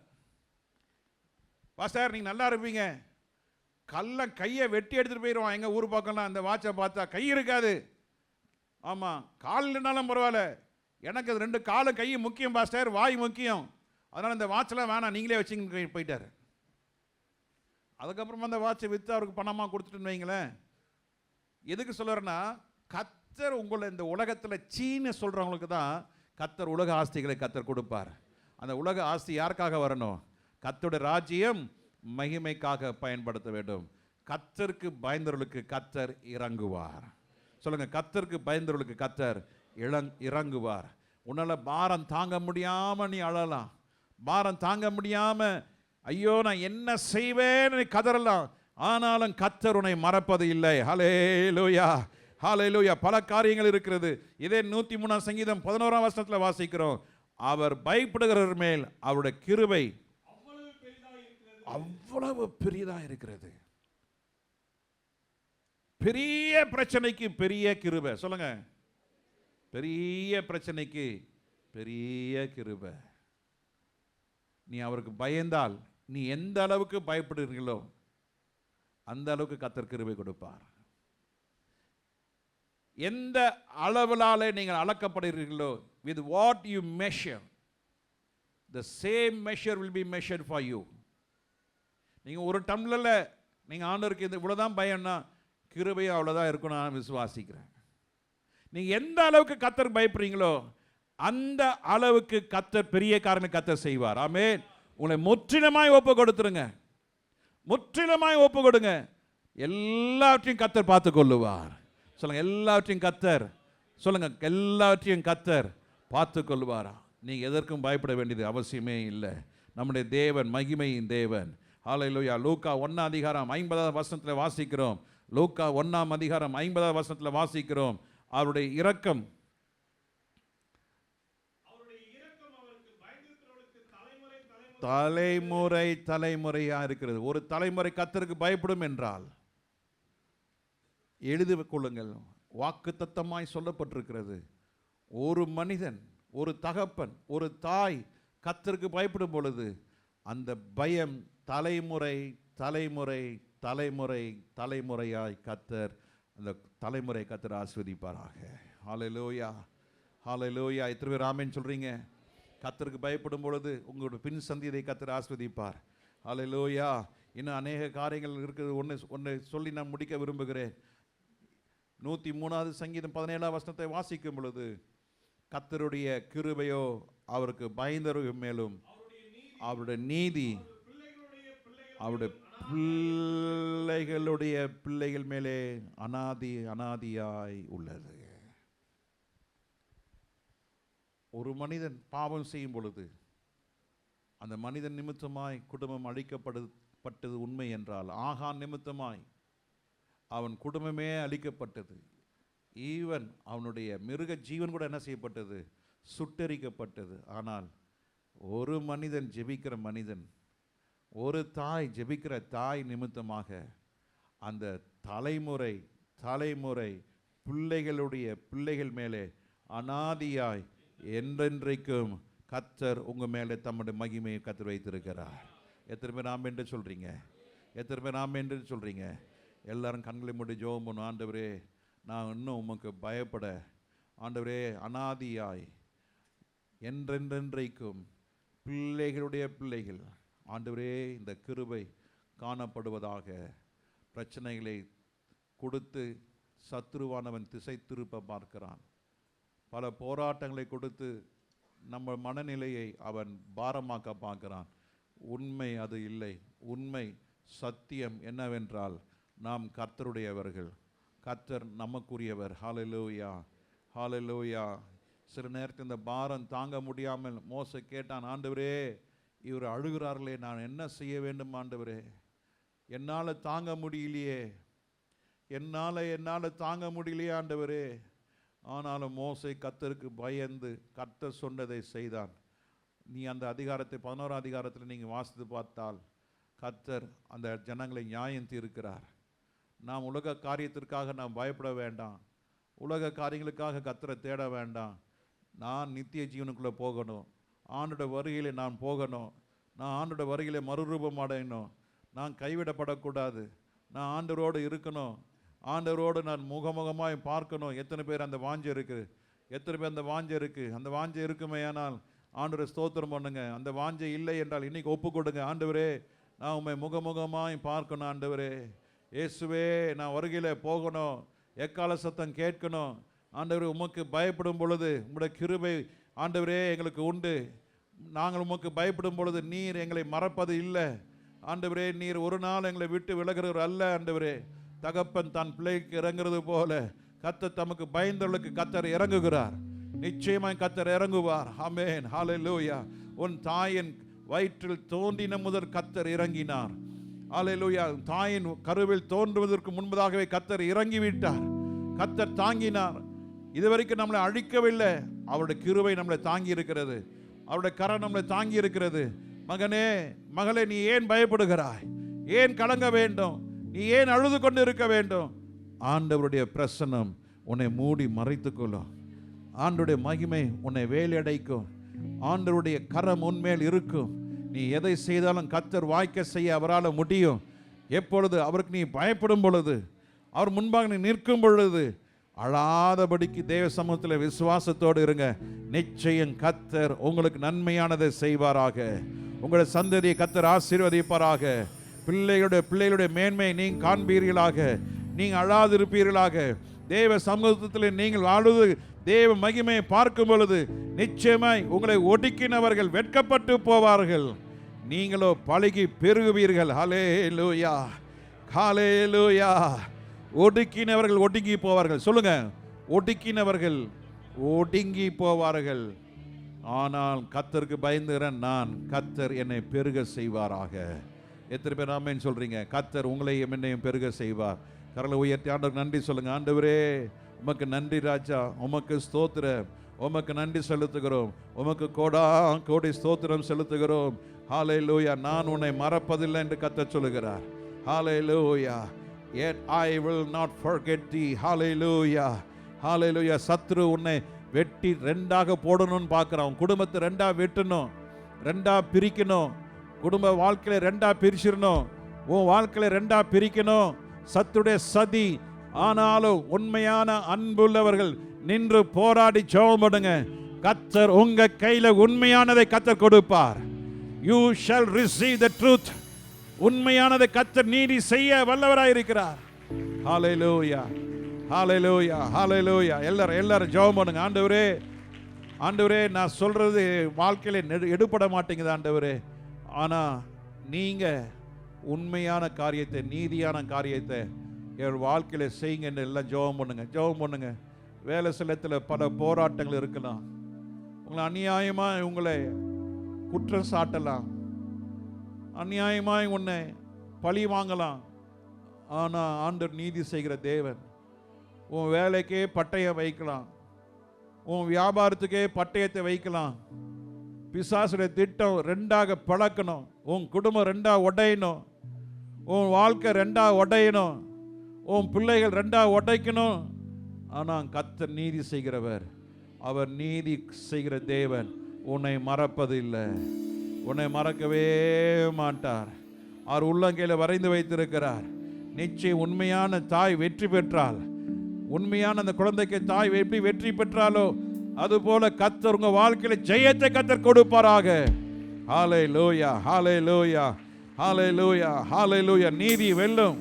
பாஸ்டர் நீங்கள் நல்லா இருப்பீங்க, கையை வெட்டி எடுத்துகிட்டு போயிடுவான். எங்கள் ஊர் பக்கம்லாம் அந்த வாட்சை பார்த்தா கை இருக்காது. ஆமாம், கால் இல்லைனாலும் பரவாயில்ல, எனக்கு அது 2 காலும் கை முக்கியம் பாஸ்டர், வாய் முக்கியம், அதனால் இந்த வாட்செலாம் வேணாம், நீங்களே வச்சுங்க போயிட்டார். அதுக்கப்புறமா அந்த வாட்சை விற்று அவருக்கு பணமாக கொடுத்துட்டுன்னு வைங்களேன். எதுக்கு சொல்கிறேன்னா, கர்த்தர் உங்களை இந்த உலகத்தில் சீன்னு சொல்கிறவங்களுக்கு தான் கர்த்தர் உலக ஆஸ்திகளை கர்த்தர் கொடுப்பார். அந்த உலக ஆஸ்தி யாருக்காக வரணும்? கர்த்தருடைய ராஜ்யம் மகிமைக்காக பயன்படுத்த வேண்டும். கர்த்தருக்கு பயந்தவர்களுக்கு கர்த்தர் இறங்குவார். சொல்லுங்க, கர்த்தருக்கு பயந்தவர்களுக்கு கர்த்தர் இறங்குவார். உன்னால பாரம் தாங்க முடியாம நீ அழலாம், பாரம் தாங்க முடியாம ஐயோ நான் என்ன செய்வேன்னு கதறலாம். ஆனாலும் கர்த்தர் உன்னை மறப்பது இல்லை. ஹல்லேலூயா, ஹல்லேலூயா. பல காரியங்கள் இருக்கிறது. இதே 103 சங்கீதம் 11 வசனத்தில் வாசிக்கிறோம், அவர் பயப்படுகிறவர் மேல் அவருடைய கிருபை அவ்வளவு பெரியதா இருக்கிறது. பெரிய பிரச்சனைக்கு பெரிய கிருபை. சொல்லுங்க, பெரிய பிரச்சனைக்கு பெரிய கிருபை. நீ அவருக்கு பயந்தால், நீ எந்த அளவுக்கு பயப்படுகிறீர்களோ அந்த அளவுக்கு கர்த்தர் கிருபை கொடுப்பார். எந்த அளவிலாலே நீங்கள் அளக்கப்படுகிறீர்களோ, with what you measure, the same measure will be measured for you. நீங்கள் ஒரு டம்ளரில் நீங்கள் ஆண்டவருக்கு இது இவ்வளோதான் பயம்னா கிருபையும் அவ்வளோதான் இருக்கும் நான் விசுவாசிக்கிறேன். நீங்கள் எந்த அளவுக்கு கர்த்தர் பயப்படுறீங்களோ அந்த அளவுக்கு கர்த்தர் பெரிய காரியங்களை கர்த்தர் செய்வார். ஆமென். உங்களை முற்றிலுமாய் ஒப்பு கொடுத்துருங்க, முற்றிலுமாய் ஒப்பு கொடுங்க, எல்லாவற்றையும் கர்த்தர் பார்த்து கொள்ளுவார். சொல்லுங்க, எல்லாவற்றையும் கர்த்தர், சொல்லுங்க, எல்லாவற்றையும் கர்த்தர் பார்த்து கொள்வாரா. நீங்கள் எதற்கும் பயப்பட வேண்டியது அவசியமே இல்லை. நம்முடைய தேவன் மகிமையின் தேவன். ஹல்லேலூயா. லூக்கா 1 அதிகாரம் 50 வசனத்தில் வாசிக்கிறோம். லூக்கா 1 அதிகாரம் 50 வசனத்தில் வாசிக்கிறோம், அவருடைய இரக்கம் தலைமுறை தலைமுறையா இருக்கிறது. ஒரு தலைமுறை கர்த்தருக்கு பயப்படும் என்றால் எழுதி கொள்ளுங்கள், வாக்குத்தத்தமாய் சொல்லப்பட்டிருக்கிறது. ஒரு மனிதன், ஒரு தகப்பன், ஒரு தாய் கர்த்தருக்கு பயப்படும் பொழுது அந்த பயம் தலைமுறை தலைமுறை தலைமுறை தலைமுறையாய் கர்த்தர் அந்த தலைமுறை கர்த்தர் ஆசீர்வதிப்பாராக. ஹல்லேலூயா, ஹல்லேலூயா. எத்தனை பேர் ஆமென் சொல்றீங்க? கர்த்தருக்கு பயப்படும் பொழுது உங்களுடைய பின் சந்ததியை கர்த்தர் ஆசீர்வதிப்பார். ஹல்லேலூயா. இன்னும் அநேக காரியங்கள் இருக்குது. ஒன்று சொல்லி நான் முடிக்க விரும்புகிறேன். 103 சங்கீதம் 17 வசனத்தை வாசிக்கும் பொழுது, கர்த்தருடைய கிருபையோ அவருக்கு பயந்தவர்கள் மேலும் அவருடைய நீதி அவருடைய பிள்ளைகளுடைய பிள்ளைகள் மேலே அனாதியாய் உள்ளது. ஒரு மனிதன் பாவம் செய்யும் பொழுது அந்த மனிதன் நிமித்தமாய் குடும்பம் அழிக்கப்பட்டது உண்மை என்றால், ஆகான் நிமித்தமாய் அவன் குடும்பமே அழிக்கப்பட்டது. ஈவன் அவனுடைய மிருக ஜீவன் கூட என்ன செய்யப்பட்டது? சுட்டெரிக்கப்பட்டது. ஆனால் ஒரு மனிதன் ஜெபிக்கிற மனிதன், ஒரு தாய் ஜெபிக்கிற தாய் நிமித்தமாக அந்த தலைமுறை தலைமுறை பிள்ளைகளுடைய பிள்ளைகள் மேலே அனாதியாய் என்றென்றைக்கும் கர்த்தர் உங்கள் மேலே தம்முடைய மகிமையை கர்த்தர் வைத்திருக்கிறார். எத்தனை பேர் ஆமென் என்று சொல்கிறீங்க? எத்தனை பேர் ஆமென் என்று சொல்கிறீங்க? எல்லாரும் கண்களை மூடி ஜெபம் பண்ணும். ஆண்டவரே, நான் இன்னும் உமக்கு பயப்பட, ஆண்டவரே, அனாதியாய் என்றென்றைக்கும் பிள்ளைகளுடைய பிள்ளைகள், ஆண்டவரே, இந்த கிருபை காணப்படுவதாக. பிரச்சனைகளை கொடுத்து சத்துருவானவன் திசை திருப்ப பார்க்கிறான். பல போராட்டங்களை கொடுத்து நம்ம மனநிலையை அவன் பாரமாக்க பார்க்கிறான். உண்மை அது இல்லை. உண்மை சத்தியம் என்னவென்றால், நாம் கர்த்தருடையவர்கள், கர்த்தர் நமக்குரியவர். ஹல்லேலூயா, ஹல்லேலூயா. சில நேரத்தில் இந்த பாரம் தாங்க முடியாமல் மோசே கேட்டான், ஆண்டவரே, இவர் அழுகிறார்களே, நான் என்ன செய்ய வேண்டும் ஆண்டவரே? என்னால் தாங்க முடியலையே, என்னால் தாங்க முடியலையே ஆண்டவரே. ஆனாலும் மோசே கர்த்தருக்கு பயந்து கர்த்தர் சொன்னதை செய்தான். நீ அந்த அதிகாரத்தை 11 அதிகாரத்தில் நீங்கள் வாசித்து பார்த்தால், கர்த்தர் அந்த ஜனங்களை நியாயம் தீர்க்கிறார். நாம் உலக காரியத்திற்காக நாம் பயப்பட வேண்டாம், உலக காரியங்களுக்காக கர்த்தரை தேட வேண்டாம். நான் நித்திய ஜீவனுக்குள்ளே போகணும், ஆண்டோட வருகையில் நான் போகணும், நான் ஆண்டோட வருகையிலே மறுரூபம் அடையணும், நான் கைவிடப்படக்கூடாது, நான் ஆண்டவரோடு இருக்கணும், ஆண்டவரோடு நான் முகமுகமாய் பார்க்கணும். எத்தனை பேர் அந்த வாஞ்சை இருக்குது? எத்தனை பேர் அந்த வாஞ்சை இருக்குது? அந்த வாஞ்சை இருக்குமே ஆனால் ஆண்டவரை ஸ்தோத்திரம் பண்ணுங்க. அந்த வாஞ்சை இல்லை என்றால் இன்னைக்கு ஒப்பு கொடுங்க. ஆண்டவரே, நான் உண்மை முகமுகமாய் பார்க்கணும். ஆண்டவரே இயேசுவே, நான் வருகையில் போகணும், எக்கால சத்தம் கேட்கணும். ஆண்டவரே, உமக்கு பயப்படும் பொழுது உங்களுடைய கிருபை ஆண்டவரே எங்களுக்கு உண்டு. நாங்கள் உமக்கு பயப்படும் பொழுது நீர் எங்களை மறப்பது இல்லை. ஆண்டவரே, நீர் ஒரு நாள் எங்களை விட்டு விலகிறவர் அல்ல. ஆண்டவரே, தகப்பன் தன் பிள்ளைக்கு இறங்குறது போல கர்த்தர் தமக்கு பயந்தவர்களுக்கு கர்த்தர் இறங்குகிறார். நிச்சயமாய் கர்த்தர் இறங்குவார். ஆமென், ஹல்லேலூயா. உன் தாயின் வயிற்றில் தோன்றின முதல் கர்த்தர் இறங்கினார். ஹல்லேலூயா. தாயின் கருவில் தோன்றுவதற்கு முன்பதாகவே கர்த்தர் இறங்கிவிட்டார். கர்த்தர் தாங்கினார். இதுவரைக்கும் நம்மளை அழிக்கவில்லை. அவருடைய கிருபை நம்மளை தாங்கி இருக்கிறது. அவருடைய கரம் நம்மளை தாங்கி இருக்கிறது. மகனே, மகளே, நீ ஏன் பயப்படுகிறாய்? ஏன் கலங்க வேண்டும்? நீ ஏன் அழுது கொண்டு இருக்க வேண்டும்? ஆண்டவருடைய பிரசன்னம் உன்னை மூடி மறைத்துக்கொள்ளும். ஆண்டவருடைய மகிமை உன்னை வேலையடைக்கும். ஆண்டவருடைய கரம் உன்மேல் இருக்கும். நீ எதை செய்தாலும் கர்த்தர் வாய்க்க செய்ய அவரால் முடியும். எப்பொழுது அவருக்கு நீ பயப்படும் பொழுது, அவர் முன்பாக நீ நிற்கும் பொழுது, அழாதபடிக்கு தேவ சமூகத்தில் விசுவாசத்தோடு இருங்க. நிச்சயம் கர்த்தர் உங்களுக்கு நன்மையானதை செய்வாராக. உங்களுடைய சந்ததியை கர்த்தர் ஆசீர்வதிப்பாராக. பிள்ளைகளுடைய மேன்மையை நீங்கள் காண்பீர்களாக. நீங்கள் அழாதிருப்பீர்களாக. தேவ சமூகத்தில் நீங்கள் வாழுவது தேவ மகிமையை பார்க்கும் பொழுது நிச்சயமாய் உங்களை ஒடுக்கினவர்கள் வெட்கப்பட்டு போவார்கள். நீங்களோ பழகி பெருகுவீர்கள். ஹல்லேலூயா, ஹல்லேலூயா. ஒடுக்கினவர்கள் ஒடுங்கி போவார்கள். சொல்லுங்க, ஒடுக்கினவர்கள் ஒடுங்கி போவார்கள். ஆனால் கர்த்தருக்கு பயந்துகிறேன் நான், கர்த்தர் என்னை பெருக செய்வாராக. எத்தனை பேர் ஆமென் சொல்றீங்க? கர்த்தர் உங்களையும் என்னையும் பெருக செய்வார். கரலை உயர்த்தி ஆண்டவருக்கு நன்றி சொல்லுங்க. ஆண்டவரே, உமக்கு நன்றி ராஜா, உமக்கு ஸ்தோத்திரம், உமக்கு நன்றி செலுத்துகிறோம், உமக்கு கோடி ஸ்தோத்திரம் செலுத்துகிறோம். ஹல்லேலூயா. நான் உன்னை மறப்பதில்லை என்று கர்த்தர் சொல்லுகிறார். ஹல்லேலூயா. Yet I will not forget thee. Hallelujah. Hallelujah. சத்ரு உன்னை வெட்டி ரெண்டாக போடணும்னு பார்க்குறான். குடும்பத்தை ரெண்டா வெட்டணும், ரெண்டா பிரிக்கணும், குடும்ப வாழ்க்கையில ரெண்டா பிரிச்சிடணும், உன் வாழ்க்கையில ரெண்டா பிரிக்கணும். சத்துடைய சதி. ஆனாலும் உண்மையான அன்புள்ளவர்கள் நின்று போராடி ஜெபம் பண்ணுங்க. கர்த்தர் உங்க கையில உண்மையானதை கர்த்தர் கொடுப்பார். You shall receive the truth. உண்மையானதை கர்த்தர் நீதி செய்ய வல்லவராய் இருக்கிறார். ஹல்லேலூயா, ஹல்லேலூயா, ஹல்லேலூயா. எல்லாரும் ஜெபம் பண்ணுங்க. ஆண்டவரே, ஆண்டவரே, நான் சொல்றது வாழ்க்கையில எடுபட மாட்டேங்குது ஆண்டவரே. ஆனா நீங்க உண்மையான காரியத்தை, நீதியான காரியத்தை என் வாழ்க்கையில செய்யுங்க. எல்லாம் ஜெபம் பண்ணுங்க, ஜெபம் பண்ணுங்க. வேலை ஸ்தலத்தில் பல போராட்டங்கள் இருக்கலாம். உங்களை அநியாயமாக உங்களை குற்றம் சாட்டலாம், அநியாயமாய் உன்னை பழி வாங்கலாம். ஆனால் ஆண்டவர் நீதி செய்கிற தேவன். உன் வேலைக்கே பட்டயம் வைக்கலாம், உன் வியாபாரத்துக்கே பட்டயத்தை வைக்கலாம். பிசாசுடைய திட்டம் ரெண்டாக பழக்கணும், உன் குடும்பம் ரெண்டா உடையணும், உன் வாழ்க்கை ரெண்டா உடையணும், உன் பிள்ளைகள் ரெண்டா உடைக்கணும். ஆனால் கர்த்தர் நீதி செய்கிறவர். அவர் நீதி செய்கிற தேவன். உன்னை மறப்பது இல்லை, உன்னை மறக்கவே மாட்டார். அவர் உள்ளங்கையில் வரைந்து வைத்திருக்கிறார். நிச்சயம் உண்மையான தாய் வெற்றி பெற்றால், உண்மையான அந்த குழந்தைக்கு தாய் எப்படி வெற்றி பெற்றாலோ அதுபோல கர்த்தர் உங்க வாழ்க்கையில ஜெயத்தை கர்த்தர் கொடுப்பாராக. ஹல்லேலூயா, ஹல்லேலூயா, ஹல்லேலூயா, ஹல்லேலூயா. நீதி வெல்லும்,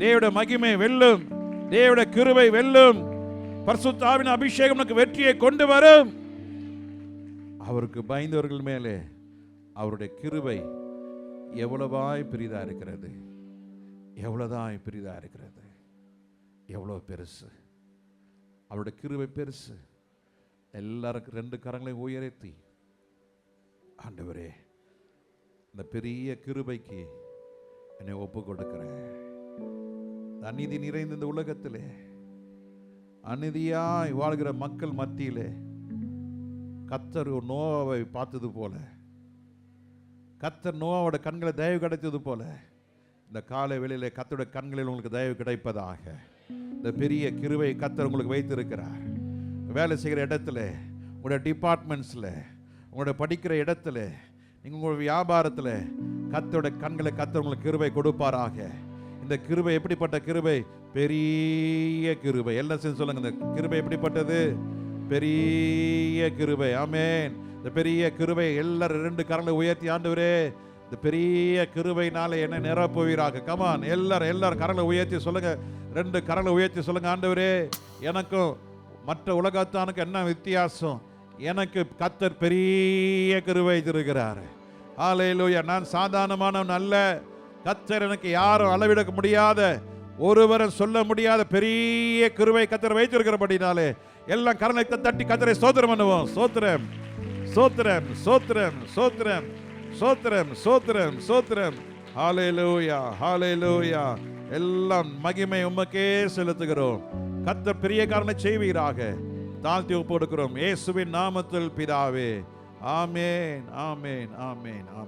தேவனுடைய மகிமை வெல்லும், தேவனுடைய கிருபை வெல்லும். பரிசுத்த ஆவியின் அபிஷேகம் நமக்கு வெற்றியை கொண்டு வரும். அவருக்கு பயந்தவர்கள் மேலே அவருடைய கிருபை எவ்வளவாய் பெரிதா இருக்கிறது, எவ்வளவுதான் பெரிதா இருக்கிறது, எவ்வளவு பெருசு அவருடைய கிருபை, பெருசு. எல்லாருக்கும் ரெண்டு கரங்களையும் உயர்த்தி, ஆண்டவரே, இந்த பெரிய கிருபைக்கு என்னை ஒப்பு கொடுக்கிறேன். அநீதி நிறைந்த இந்த உலகத்திலே, அநீதியாய் வாழ்கிற மக்கள் மத்தியிலே கர்த்தர் நோவாவை பார்த்தது போல, கர்த்தர் நோவாவோட கண்களை தயவு கிடைத்தது போல, இந்த காலை வேளையிலே கர்த்தருடைய கண்களில் உங்களுக்கு தயவு கிடைப்பதாக. இந்த பெரிய கிருபை கர்த்தர் உங்களுக்கு வைத்திருக்கிறார். வேலை செய்கிற இடத்துல, உங்களுடைய டிபார்ட்மெண்ட்ஸில், உங்களுடைய படிக்கிற இடத்துல, உங்கள் வியாபாரத்தில் கர்த்தருடைய கண்களை கர்த்தர் உங்களுக்கு கிருபை கொடுப்பாராக. இந்த கிருபை எப்படிப்பட்ட கிருபை? பெரிய கிருபை. எல்லாம் சேர்ந்து சொல்லுங்க, இந்த கிருபை எப்படிப்பட்டது? பெரிய கிருபை. ஆமென். இந்த பெரிய கிருபை எல்லாரும் 2 கரங்களை உயர்த்தி, ஆண்டவரே இந்த பெரிய கிருபையினால என்ன நிரப்புவீராக. கமான், எல்லாரும் கரங்களை உயர்த்தி சொல்லுங்க, 2 கரங்களை உயர்த்தி சொல்லுங்க, ஆண்டவரே எனக்கும் மற்ற உலகத்தானுக்கு என்ன வித்தியாசம்? எனக்கு கர்த்தர் பெரிய கிருபை தருகிறார். ஹல்லேலூயா. நான் சாதாரணமானவன் அல்ல. கர்த்தர் எனக்கு யாரும் அளவிட முடியாத, ஒருவரும் சொல்ல முடியாத பெரிய கிருபை கர்த்தர் வைத்திருக்கிறபடினாலே எல்லாம் கரங்களை தட்டி கர்த்தரை ஸ்தோத்திரம் பண்ணுவோம். ஸ்தோத்திரம், ஸ்தோத்திரம், ஸ்தோத்திரம், ஸ்தோத்திரம், ஸ்தோத்திரம், ஸ்தோத்திரம், ஸ்தோத்திரம். ஹல்லேலூயா, ஹல்லேலூயா. எல்லாம் மகிமை உமக்கே செலுத்துகிறோம். கர்த்தர் பெரிய காரணை செய்வீராக. தாழ்த்தி ஒப்புக்கொடுக்கிறோம் இயேசுவின் நாமத்தில் பிதாவே. ஆமென், ஆமென், ஆமென், ஆமென்.